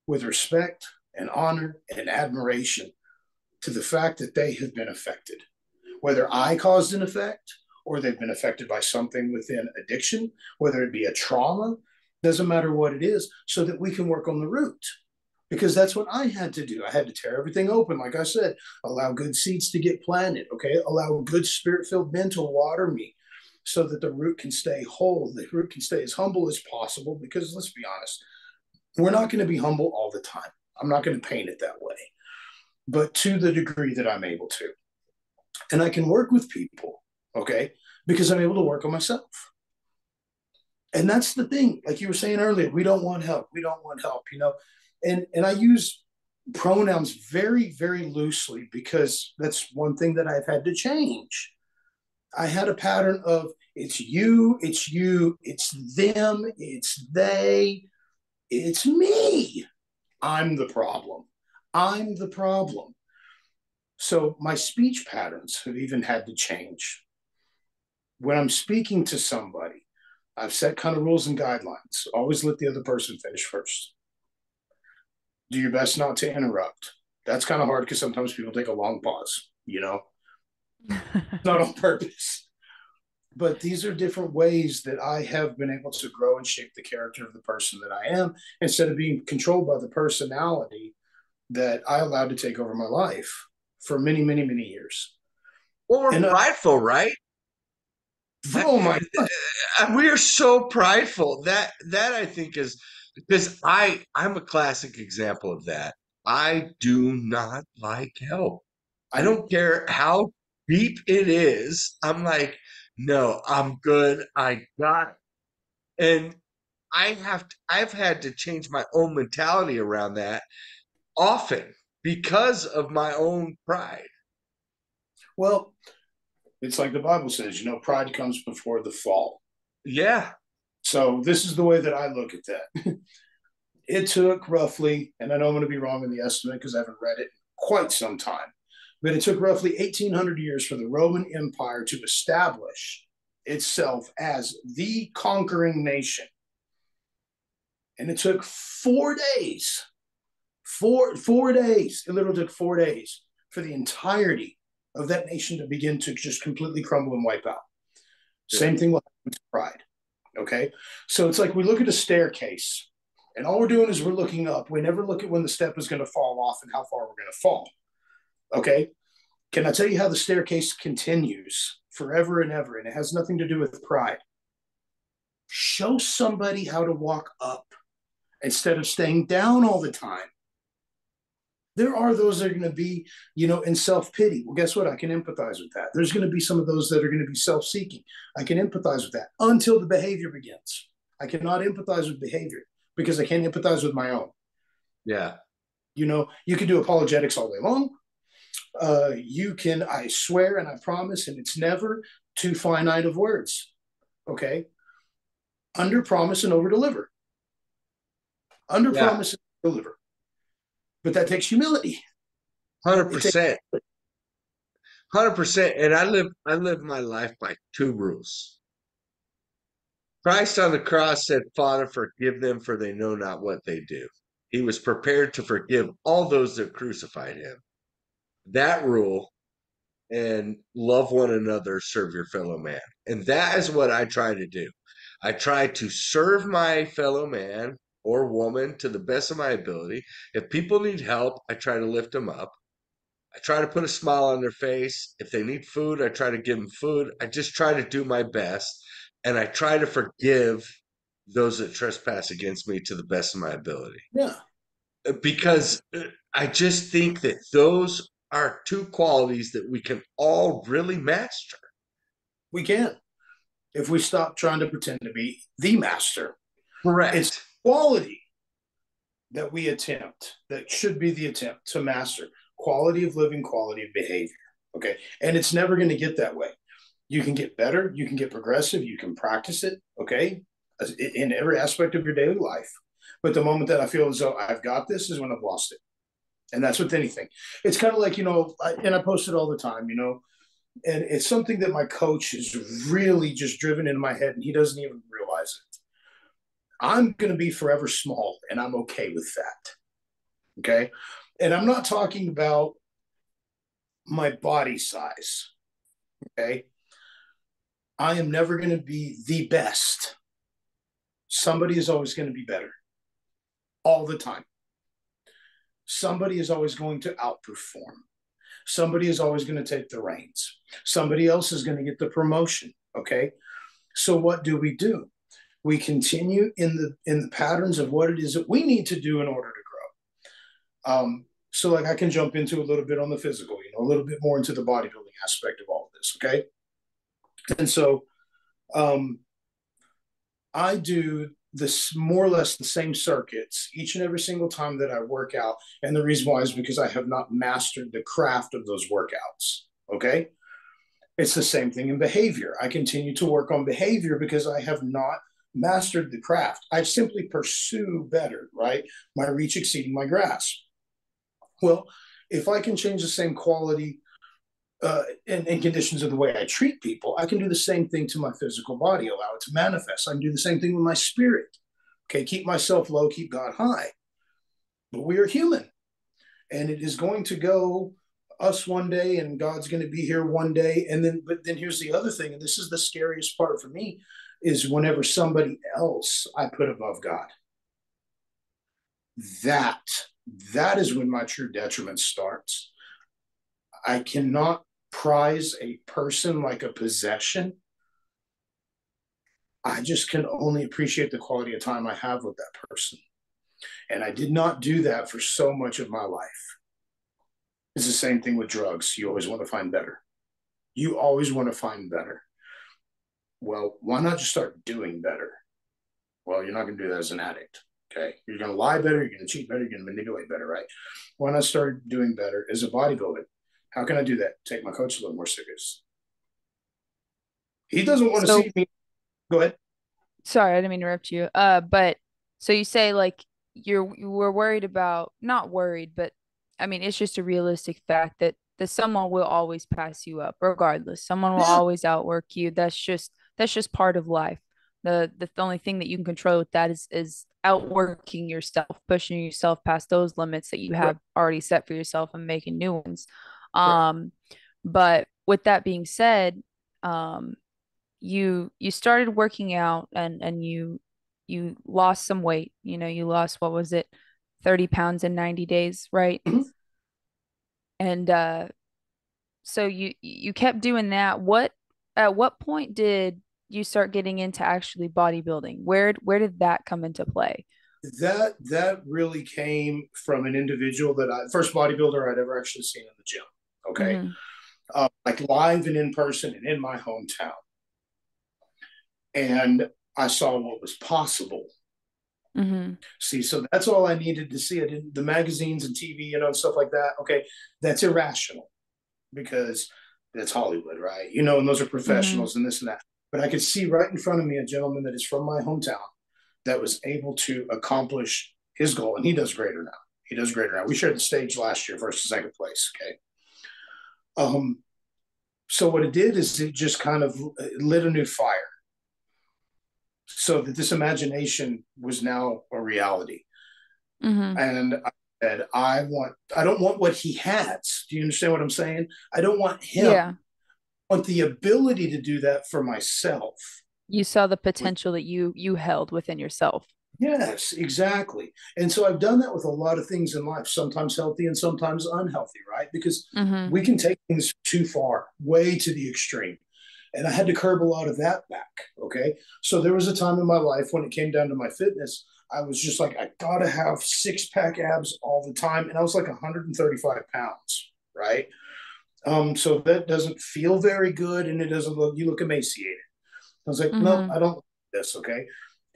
with respect and honor and admiration to the fact that they have been affected. Whether I caused an effect or they've been affected by something within addiction, whether it be a trauma, doesn't matter what it is, so that we can work on the root. Because that's what I had to do. I had to tear everything open, like I said, allow good seeds to get planted, okay? Allow good spirit-filled men to water me so that the root can stay whole, the root can stay as humble as possible, because let's be honest, we're not going to be humble all the time. I'm not going to paint it that way, but to the degree that I'm able to. And I can work with people, okay? because I'm able to work on myself. And that's the thing. Like you were saying earlier, we don't want help. We don't want help, you know. And I use pronouns very, very loosely because that's one thing that I've had to change. I had a pattern of it's you, it's them, it's they, it's me. I'm the problem. I'm the problem. So my speech patterns have even had to change. When I'm speaking to somebody, I've set kind of rules and guidelines. Always let the other person finish first. Do your best not to interrupt. That's kind of hard because sometimes people take a long pause, you know, not on purpose. But these are different ways that I have been able to grow and shape the character of the person that I am instead of being controlled by the personality that I allowed to take over my life for many, many, many years. Well, we're And prideful, right? oh my God. We are so prideful. That I think is because I'm a classic example of that. I do not like help. I I, don't care how deep it is. I'm like, no, I'm good. I got, and I've had to change my own mentality around that often because of my own pride. well, it's like the Bible says, you know, pride comes before the fall. Yeah. So this is the way that I look at that. It took roughly, and I know I'm going to be wrong in the estimate because I haven't read it in quite some time, but it took roughly 1800 years for the Roman Empire to establish itself as the conquering nation. And it took 4 days, four days. It literally took 4 days for the entirety of that nation to begin to just completely crumble and wipe out. Same thing with pride. Okay. So it's like we look at a staircase and all we're doing is we're looking up. We never look at when the step is going to fall off and how far we're going to fall. Okay. Can I tell you how the staircase continues forever and ever? And it has nothing to do with pride. Show somebody how to walk up instead of staying down all the time. There are those that are going to be, you know, in self pity. Well, guess what? I can empathize with that. There's going to be some of those that are going to be self seeking. I can empathize with that until the behavior begins. I cannot empathize with behavior because I can't empathize with my own. Yeah. You know, you can do apologetics all day long. You can, I swear and I promise, and it's never too finite of words. Okay. Under promise and over deliver. Under Yeah. promise and deliver. But that takes humility. It takes 100%. 100%. And I live my life by two rules. Christ on the cross said, Father, forgive them, for they know not what they do. He was prepared to forgive all those that crucified him. That rule, and love one another, serve your fellow man. And that is what I try to do. I try to serve my fellow man or woman to the best of my ability. If people need help, I try to lift them up. I try to put a smile on their face. If they need food, I try to give them food. I just try to do my best. And I try to forgive those that trespass against me to the best of my ability. yeah, Because I just think that those are two qualities that we can all really master. we can if we stop trying to pretend to be the master. It's Correct. quality that we attempt, that should be the attempt to master quality of living, quality of behavior. Okay. And it's never going to get that way. You can get better, you can get progressive, you can practice it. Okay. In every aspect of your daily life. But the moment that I feel as though I've got this is when I've lost it. And that's with anything. It's kind of like, you know, and I post it all the time, you know, and it's something that my coach is really just driven into my head and he doesn't even realize it. I'm going to be forever small and I'm okay with that. Okay. And I'm not talking about my body size. Okay. I am never going to be the best. Somebody is always going to be better all the time. Somebody is always going to outperform. Somebody is always going to take the reins. Somebody else is going to get the promotion. Okay. So what do? We continue in the patterns of what it is that we need to do in order to grow. So like I can jump into a little bit on the physical, you know, a little bit more into the bodybuilding aspect of all of this. Okay. And so um, I do this more or less the same circuits each and every single time that I work out. And the reason why is because I have not mastered the craft of those workouts. Okay. It's the same thing in behavior. I continue to work on behavior because I have not mastered the craft. I simply pursue better, right? My reach exceeding my grasp. Well, if I can change the same quality and conditions of the way I treat people, I can do the same thing to my physical body, allow it to manifest. I can do the same thing with my spirit. Okay, keep myself low, keep God high. But we are human, and it is going to go us one day, and God's going to be here one day. And then, but then here's the other thing, and this is the scariest part for me, is whenever somebody else I put above God. That that is when my true detriment starts. I cannot prize a person like a possession. I just can only appreciate the quality of time I have with that person. And I did not do that for so much of my life. It's the same thing with drugs. You always want to find better. You always want to find better. Well, why not just start doing better? Well, you're not going to do that as an addict. Okay. You're going to lie better. You're going to cheat better. You're going to manipulate better, right? Why not start doing better as a bodybuilder? How can I do that? Take my coach a little more serious. He doesn't want to So, see me. Go ahead. sorry, I didn't mean to interrupt you. But so you say like you were worried about, not worried, but I mean it's just a realistic fact that someone will always pass you up regardless. Someone will Yeah. always outwork you. That's just part of life. The only thing that you can control with that is outworking yourself, pushing yourself past those limits that you Correct. have already set for yourself and making new ones. Correct. Um, but with that being said, um, you started working out and you lost some weight. You lost, what was it, 30 pounds in 90 days, right? Mm-hmm. And so you kept doing that. At what point did you start getting into actually bodybuilding? Where did that come into play? That really came from an individual that I first bodybuilder I'd ever actually seen in the gym. Okay, Mm-hmm. like live and in person and in my hometown, and I saw what was possible. Mm-hmm. See, so that's all I needed to see. I didn't the magazines and TV, stuff like that. Okay, that's irrational because that's Hollywood, right? And those are Mm-hmm. professionals and this and that. But I could see right in front of me a gentleman that is from my hometown that was able to accomplish his goal, and he does greater now. He does greater now. We shared the stage last year, first and second place. Okay. Um, so what it did is it just kind of lit a new fire, so that this imagination was now a reality. Mm-hmm. And I said, I don't want what he has. Do you understand what I'm saying? I don't want him. Yeah. I want the ability to do that for myself. You saw the With potential that you held within yourself. Yes, exactly. And so I've done that with a lot of things in life, sometimes healthy and sometimes unhealthy, right? Because Mm-hmm. we can take things too far, way to the extreme. And I had to curb a lot of that back. Okay. So there was a time in my life when it came down to my fitness, I was just like, I gotta have six pack abs all the time. And I was like 135 pounds, right? So that doesn't feel very good and it doesn't you look emaciated. I was like, no, Mm-hmm. I don't like this. Okay.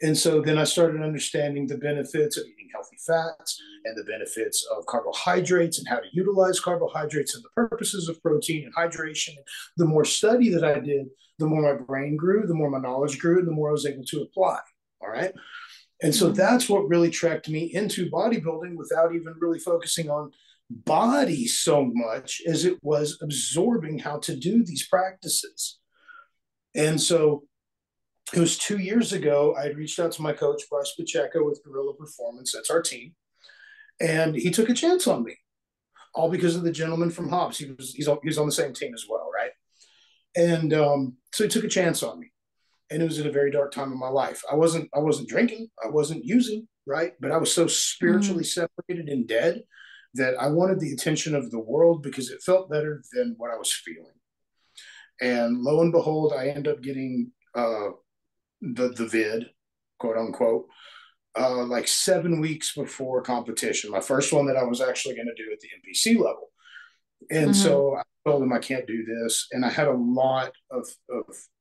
And so then I started understanding the benefits of eating healthy fats and the benefits of carbohydrates and how to utilize carbohydrates and the purposes of protein and hydration. The more study that I did, the more my brain grew, the more my knowledge grew, and the more I was able to apply. All right. And so Mm-hmm. that's what really tracked me into bodybuilding without even really focusing on body so much as it was absorbing how to do these practices. And so it was 2 years ago. I had reached out to my coach, Bryce Pacheco, with Gorilla Performance. That's our team. And he took a chance on me, all because of the gentleman from Hobbs. He's on the same team as well, right? And so he took a chance on me. And it was at a very dark time in my life. I wasn't drinking, I wasn't using, right? But I was so Mm-hmm. spiritually separated and dead that I wanted the attention of the world because it felt better than what I was feeling. And lo and behold, I end up getting the vid, quote unquote, like 7 weeks before competition. My first one that I was actually going to do at the NPC level. And Mm-hmm. so I told him I can't do this. And I had a lot of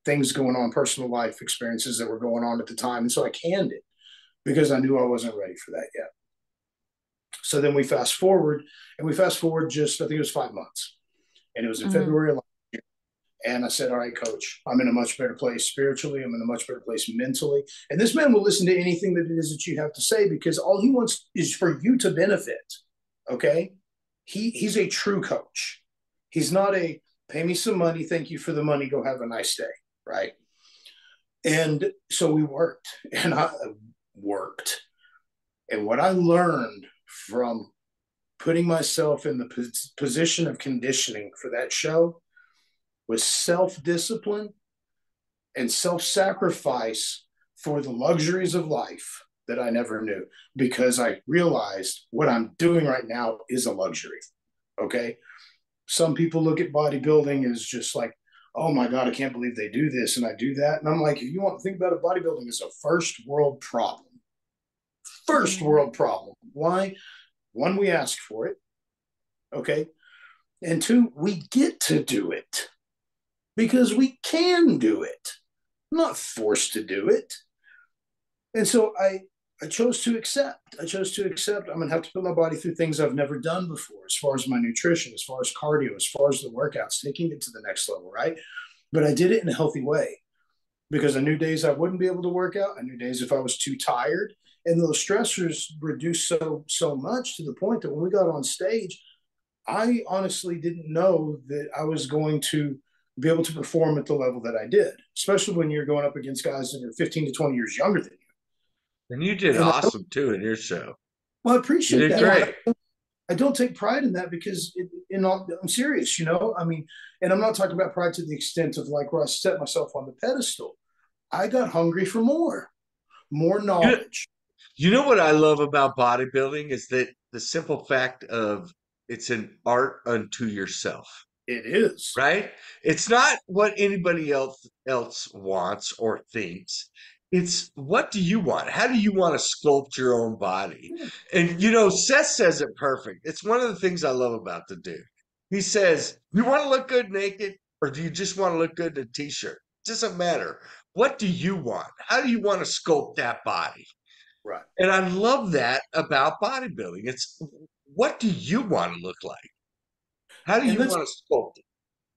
things going on, personal life experiences that were going on at the time. And so I canned it because I knew I wasn't ready for that yet. So then we fast forward, and we fast forward just, I think it was 5 months. And it was in Mm-hmm. February. And I said, all right, coach, I'm in a much better place spiritually. I'm in a much better place mentally. And this man will listen to anything that it is that you have to say because all he wants is for you to benefit. Okay. He's a true coach. He's not a pay me some money. Thank you for the money. Go have a nice day. Right. And so we worked and I worked. And what I learned from putting myself in the position of conditioning for that show was self discipline and self sacrifice for the luxuries of life that I never knew because I realized what I'm doing right now is a luxury. Okay. Some people look at bodybuilding as just like, oh my God, I can't believe they do this and I do that. And I'm like, if you want to think about it, bodybuilding is a first world problem. First Mm-hmm. world problem. Why? One, we ask for it. Okay. And two, we get to do it because we can do it. I'm not forced to do it. And so I chose to accept. I chose to accept I'm going to have to put my body through things I've never done before, as far as my nutrition, as far as cardio, as far as the workouts, taking it to the next level, right? But I did it in a healthy way because I knew days I wouldn't be able to work out. I knew days if I was too tired. And those stressors reduced so much to the point that when we got on stage, I honestly didn't know that I was going to be able to perform at the level that I did, especially when you're going up against guys that are 15 to 20 years younger than And you did you. And awesome too in your show. well, I You appreciate did that. Yeah. great. I don't take pride in that because I'm serious, you know. I mean, and I'm not talking about pride to the extent of like where I set myself on the pedestal. I got hungry for more You, knowledge. you know what I love about bodybuilding is that the simple fact of it's an art unto yourself. It is Right? It's not what anybody else wants or thinks. It's what do you want? How do you want to sculpt your own body? And Seth says it perfect. It's one of the things I love about the dude. He says, "You want to look good naked, or do you just want to look good in a t-shirt? It doesn't matter. What do you want? How do you want to sculpt that body?" right. And I love that about bodybuilding. It's what do you want to look like? How do And you that's want to sculpt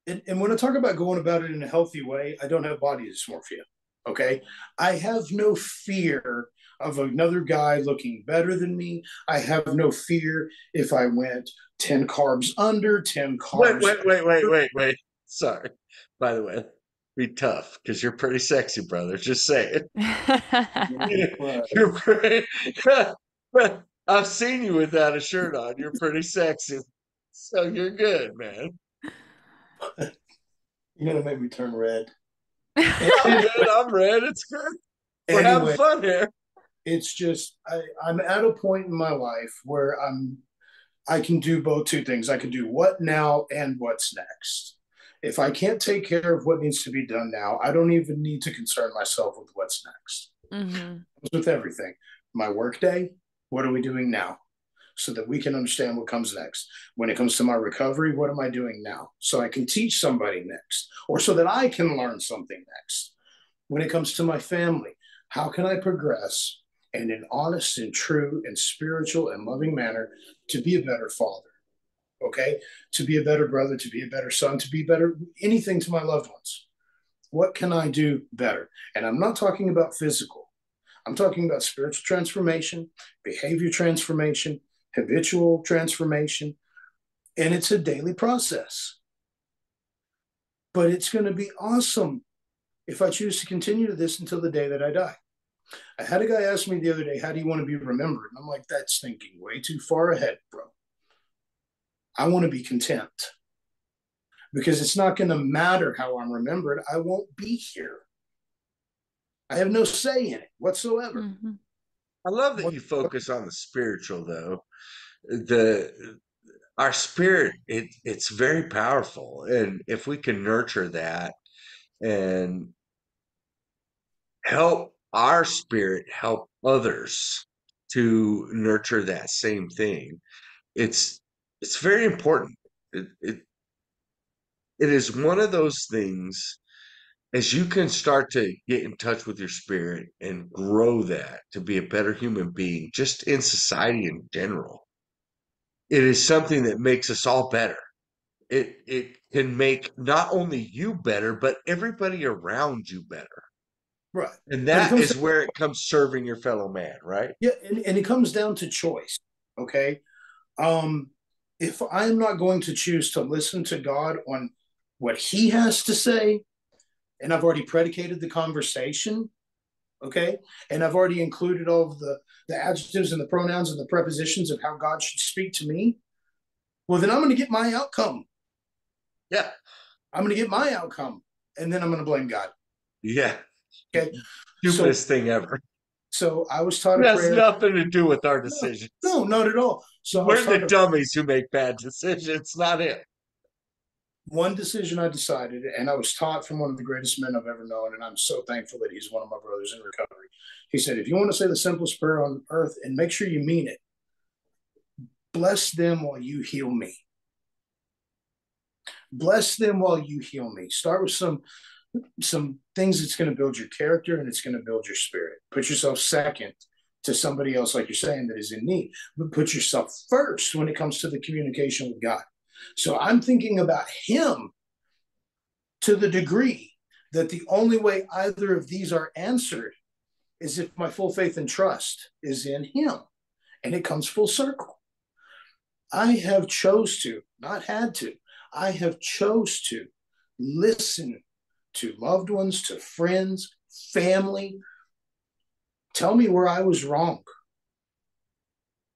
it? and when I talk about going about it in a healthy way, I don't have body dysmorphia. Okay. I have no fear of another guy looking better than me. I have no fear if I went 10 carbs under, 10 Wait, carbs wait, wait, wait, wait, wait. Sorry. By the way, be tough because you're pretty sexy, brother. Just say it. You're pretty. I've seen you without a shirt on. You're pretty sexy. So you're good, man. You're gonna make me turn red. I'm good. I'm red. It's good. We're having Anyway, fun here. it's just I'm at a point in my life where I can do both two things. I can do what now and what's next. If I can't take care of what needs to be done now, I don't even need to concern myself with what's next. Mm-hmm. With everything, my work day, what are we doing now? So that we can understand what comes next. When it comes to my recovery, what am I doing now? So I can teach somebody next, or so that I can learn something next. When it comes to my family, how can I progress in an honest and true and spiritual and loving manner to be a better father? Okay. To be a better brother, to be a better son, to be better anything to my loved ones. What can I do better? And I'm not talking about physical, I'm talking about spiritual transformation, behavior transformation, habitual transformation. And it's a daily process, but it's going to be awesome if I choose to continue this until the day that I die. I had a guy ask me the other day, how do you want to be remembered? And I'm like, that's thinking way too far ahead, bro. I want to be content because it's not going to matter how I'm remembered. I won't be here. I have no say in it whatsoever. Mm-hmm. I love that you focus on the spiritual, though. The Our spirit, it's very powerful, and if we can nurture that and help our spirit help others to nurture that same thing, it's it's very important. it it is one of those things, as you can start to get in touch with your spirit and grow that to be a better human being, just in society in general, it is something that makes us all better. It can make not only you better, but everybody around you better. Right. And But it that comes is down, where it comes serving your fellow man, right? yeah, and it comes down to choice. Okay. Um, if I'm not going to choose to listen to God on what He has to say, and I've already predicated the conversation, okay, and I've already included all of the adjectives and the pronouns and the prepositions of how God should speak to me, well, then I'm going to get my outcome. Yeah. I'm going to get my outcome, and then I'm going to blame God. Yeah. Okay, so Stupidest thing ever. I was taught It a has prayer. nothing to do with our No, decisions. no, not at all. So I was We're the taught dummies who make bad decisions, not it. one decision I decided, and I was taught from one of the greatest men I've ever known, and I'm so thankful that he's one of my brothers in recovery. He said, if you want to say the simplest prayer on earth and make sure you mean it, bless them while you heal me. Bless them while you heal me. Start with some things that's going to build your character and it's going to build your spirit. Put yourself second to somebody else, like you're saying, that is in need, but put yourself first when it comes to the communication with God. So I'm thinking about Him to the degree that the only way either of these are answered is if my full faith and trust is in Him, and it comes full circle. I have chose to, not had to, I have chose to listen to loved ones, to friends, family. Tell me where I was wrong.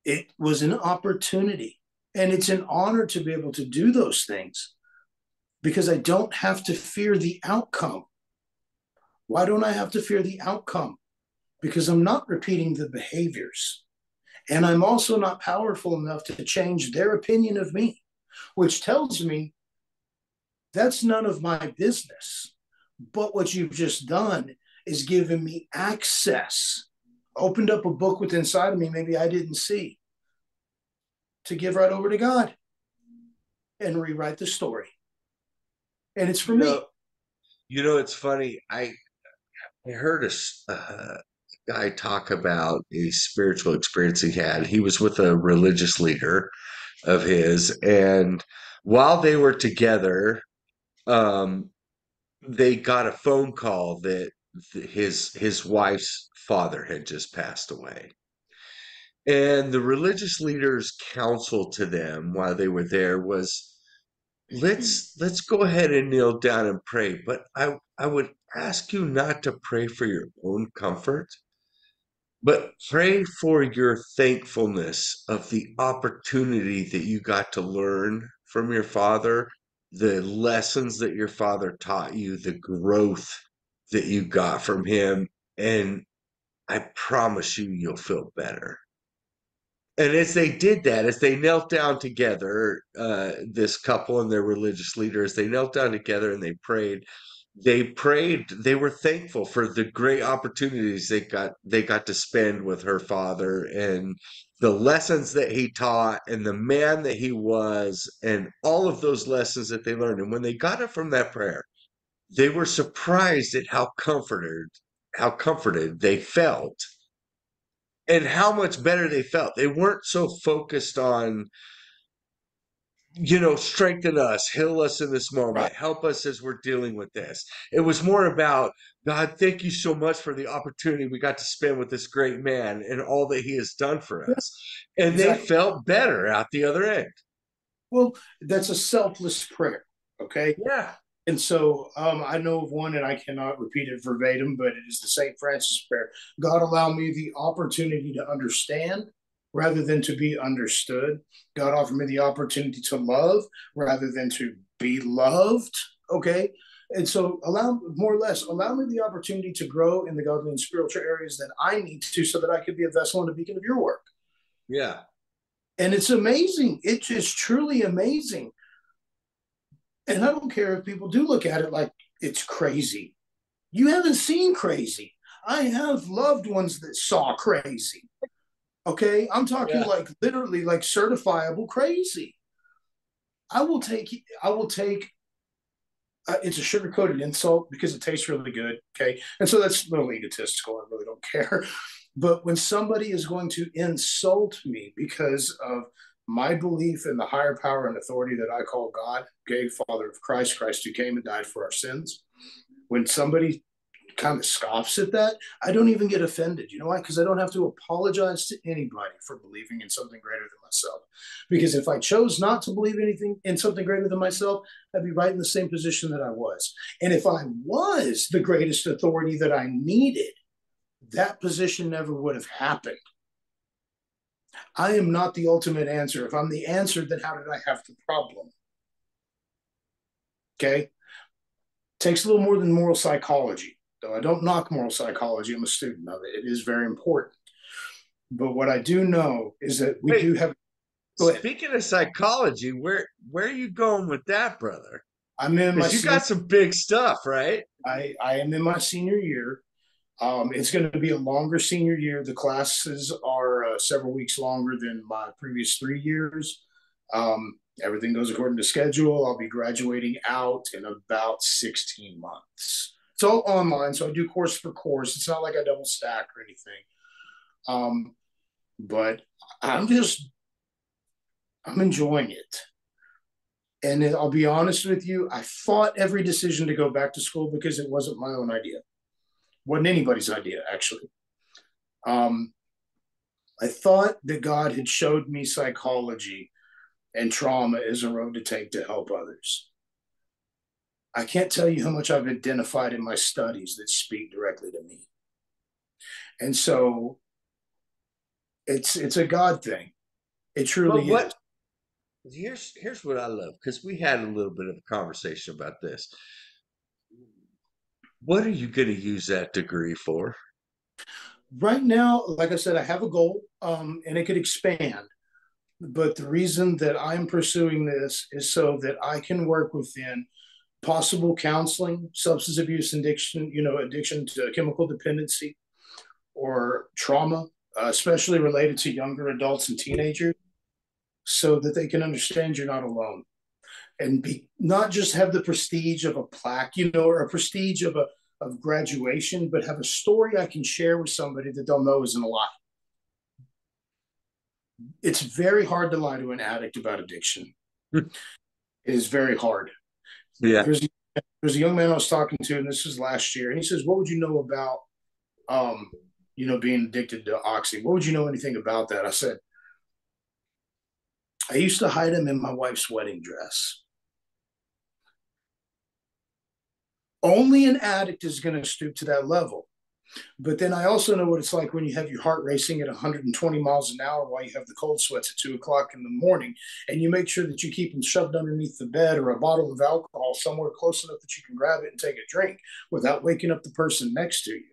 It was an opportunity, and it's an honor to be able to do those things because I don't have to fear the outcome. Why don't I have to fear the outcome? Because I'm not repeating the behaviors. And I'm also not powerful enough to change their opinion of me, which tells me that's none of my business. But what you've just done is given me access, opened up a book within inside of me, maybe I didn't see, to give right over to God and rewrite the story. And it's for You me. know, it's funny. I heard a guy talk about a spiritual experience he had. He was with a religious leader of his, and while they were together, um, they got a phone call that his wife's father had just passed away. And the religious leader's counsel to them while they were there was, let's go ahead and kneel down and pray, but I would ask you not to pray for your own comfort, but pray for your thankfulness of the opportunity that you got to learn from your father, the lessons that your father taught you, the growth that you got from him, and I promise you, you'll feel better. And as they did that, as they knelt down together, this couple and their religious leaders, they knelt down together and they prayed. They prayed. They were thankful for the great opportunities they got to spend with her father and the lessons that he taught and the man that he was and all of those lessons that they learned. And when they got it from that prayer, they were surprised at how comforted they felt and how much better they felt. They weren't so focused on, strengthen us, heal us in this Right. moment, help us as we're dealing with this. It was more about, God, thank you so much for the opportunity we got to spend with this great man and all that he has done for Yeah, us. And they exactly. felt better out the other end. Well, that's a selfless prayer. Okay. Yeah. And so I know of one, and I cannot repeat it verbatim, but it is the St. Francis prayer. God, allow me the opportunity to understand rather than to be understood. God, offer me the opportunity to love rather than to be loved. Okay. And so more or less, allow me the opportunity to grow in the godly and spiritual areas that I need to so that I could be a vessel and a beacon of your work. Yeah. And it's amazing. It is truly amazing. And I don't care if people do look at it like it's crazy. You haven't seen crazy. I have loved ones that saw crazy. Okay. I'm talking Yeah. like literally like certifiable crazy. I will take it's a sugar coated insult because it tastes really good. Okay. And so that's a little egotistical. I really don't care. But when somebody is going to insult me because of my belief in the higher power and authority that I call God, okay, Father of Christ, Christ who came and died for our sins, when somebody kind of scoffs at that, I don't even get offended. You know why? Because I don't have to apologize to anybody for believing in something greater than myself. Because if I chose not to believe anything in something greater than myself, I'd be right in the same position that I was. And if I was the greatest authority that I needed, that position never would have happened. I am not the ultimate answer. If I'm the answer, then how did I have the problem? Okay. Takes a little more than moral psychology, though I don't knock moral psychology. I'm a student of it. It is very important. But what I do know is that we Wait, do have. Go ahead. speaking of psychology, where are you going with that, brother? I'm in my Because you senior. got some big stuff, right? I am in my senior year. It's going to be a longer senior year. The classes are several weeks longer than my previous 3 years. Everything goes according to schedule. I'll be graduating out in about 16 months. It's all online, so I do course for course. It's not like I double stack or anything. But I'm just I'm enjoying it. And I'll be honest with you, I fought every decision to go back to school because it wasn't my own idea. It wasn't anybody's idea, actually. Um, I thought that God had showed me psychology and trauma as a road to take to help others. I can't tell you how much I've identified in my studies that speak directly to me. And so it's a God thing. It But truly is. what here's what I love, because we had a little bit of a conversation about this. What are you going to use that degree for? Right now, like I said, I have a goal, and it could expand. But the reason that I'm pursuing this is so that I can work within possible counseling, substance abuse addiction, addiction to chemical dependency or trauma, especially related to younger adults and teenagers, so that they can understand you're not alone and be not just have the prestige of a plaque, or a prestige of graduation, but have a story I can share with somebody that they'll know isn't a lie. It's very hard to lie to an addict about addiction. It is very hard. Yeah. There's a young man I was talking to, and this was last year, and he says, "What would you know about, being addicted to oxy? What would you know anything about that?" I said, "I used to hide him in my wife's wedding dress." Only an addict is going to stoop to that level. But then I also know what it's like when you have your heart racing at 120 miles an hour while you have the cold sweats at 2 o'clock in the morning, and you make sure that you keep them shoved underneath the bed or a bottle of alcohol somewhere close enough that you can grab it and take a drink without waking up the person next to you.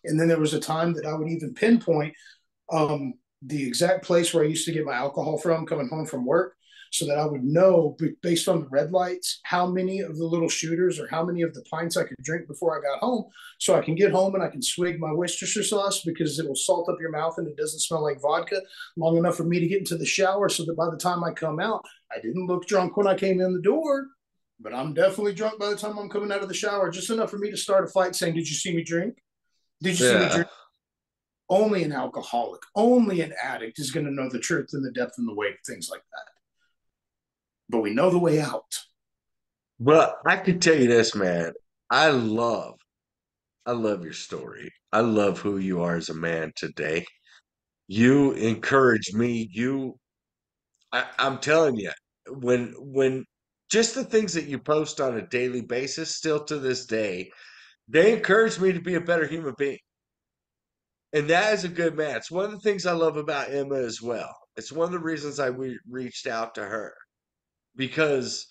And then there was a time that I would even pinpoint the exact place where I used to get my alcohol from coming home from work, so that I would know based on the red lights how many of the little shooters or how many of the pints I could drink before I got home, so I can get home and I can swig my Worcestershire sauce because it will salt up your mouth and it doesn't smell like vodka long enough for me to get into the shower, so that by the time I come out, I didn't look drunk when I came in the door, but I'm definitely drunk by the time I'm coming out of the shower, just enough for me to start a fight saying, "Did you see me drink? Did you see me Yeah. drink?" Only an alcoholic, only an addict is going to know the truth and the depth and the weight of things like that. But we know the way out. Well, I can tell you this, man. I love, I love your story. I love who you are as a man today. You encourage me. I'm telling you, when just the things that you post on a daily basis, still to this day, they encourage me to be a better human being. And that is a good man. It's one of the things I love about Emma as well. It's one of the reasons I reached out to her, because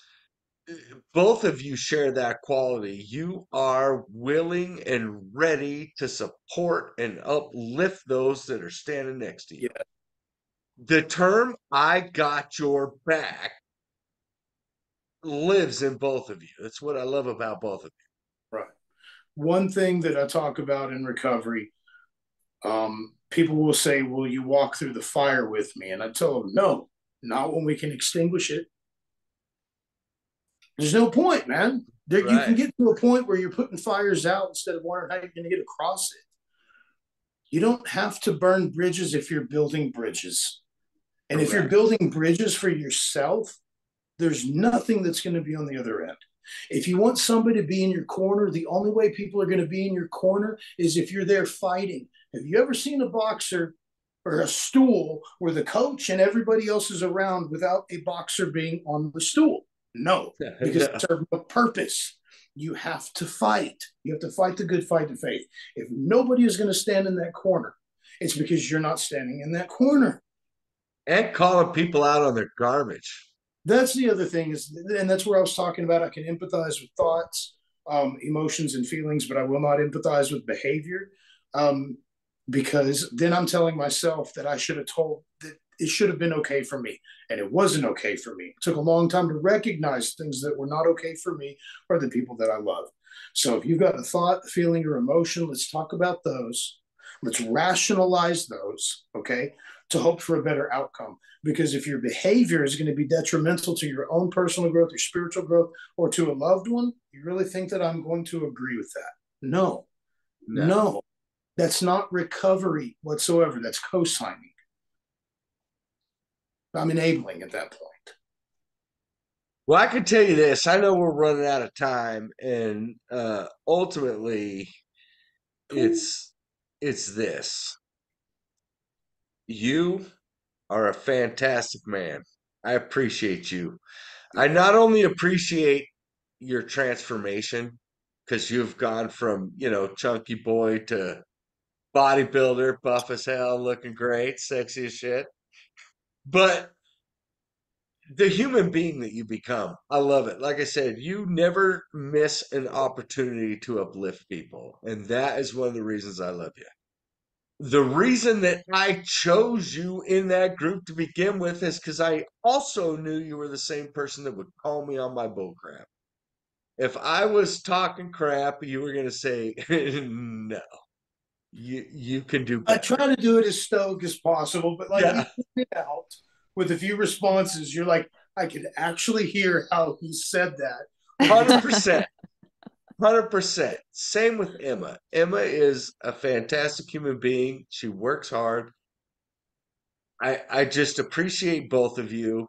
both of you share that quality. You are willing and ready to support and uplift those that are standing next to you. Yeah, The term "I got your back" lives in both of you. That's what I love about both of right. One thing that I talk about in recovery, people will say, "Will you walk through the fire with me?" And I tell them, "No, not when we can extinguish it." There's no point, man. There, you can Right. get to a point where you're putting fires out instead of wondering how you're going to get across it. You don't have to burn bridges if you're building bridges. And if you're Correct. building bridges for yourself, there's nothing that's going to be on the other end. If you want somebody to be in your corner, the only way people are going to be in your corner is if you're there fighting. Have you ever seen a boxer or a stool where the coach and everybody else is around without a boxer being on the stool? No, because No. it serves no purpose. You have to fight. You have to fight the good fight of faith. If nobody is going to stand in that corner, it's because you're not standing in that corner. And calling people out on their garbage. That's the other thing is, and that's where I was talking about. I can empathize with thoughts, emotions, and feelings, but I will not empathize with behavior, um, because then I'm telling myself that I should have told that it should have been okay for me, and it wasn't okay for me. It took a long time to recognize things that were not okay for me or the people that I love. So if you've got a thought, feeling, or emotion, let's talk about those. Let's rationalize those, okay, to hope for a better outcome. Because if your behavior is going to be detrimental to your own personal growth, your spiritual growth, or to a loved one, you really think that I'm going to agree with that? No, No. no, that's not recovery whatsoever. That's co-signing. I'm enabling at that point. Well, I can tell you this. I know we're running out of time, and ultimately, Cool. it's this. You are a fantastic man. I appreciate you. I Yeah. not only appreciate your transformation because you've gone from, chunky boy to bodybuilder, buff as hell, looking great, sexy as shit, but the human being that you become. I love it. Like I said, you never miss an opportunity to uplift people. And that is one of the reasons I love you. The reason that I chose you in that group to begin with is because I also knew you were the same person that would call me on my bull crap. If I was talking crap, you were going to say, no, you can do I better. try to do it as stoic as possible, but like you Yeah, pointed out with a few responses, you're like, I could actually hear how he said that when you talk. 100%. 100%. Same with Emma. Emma is a fantastic human being. She works hard. I just appreciate both of you.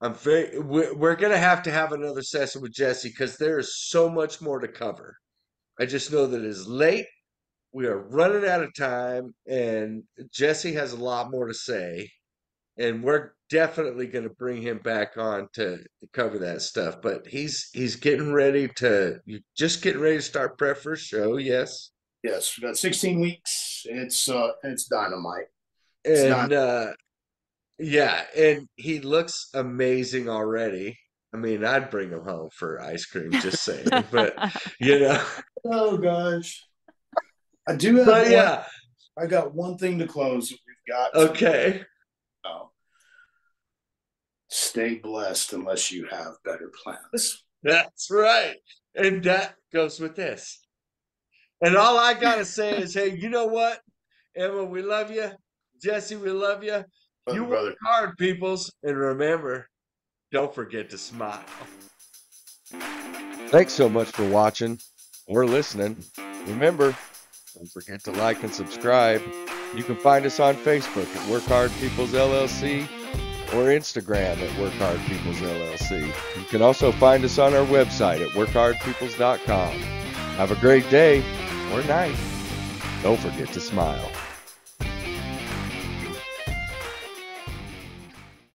We're gonna have to have another session with Jesse because there is so much more to cover. I just know that it is late. We are running out of time, and Jesse has a lot more to say. And we're definitely going to bring him back on to cover that stuff. But he's getting ready to you just getting ready to start prep for a show, yes. Yes, we got 16 weeks. It's dynamite. It's dynamite. And yeah, and he looks amazing already. I mean, I'd bring him home for ice cream, just saying. But you know, Oh gosh, I do have but one. yeah, I got one thing to close. We've got to okay. uh, stay blessed unless you have better plans. That's right. And that goes with this. And all I gotta say is, hey, you know what? Emma, we love you. Jesse, we love you. You work Brother. hard, peoples. And remember, don't forget to smile. Thanks so much for watching or listening. Remember, don't forget to like and subscribe. You can find us on Facebook at Work Hard Peoples LLC or Instagram at Work Hard Peoples LLC. You can also find us on our website at workhardpeoples.com. Have a great day or night. Don't forget to smile.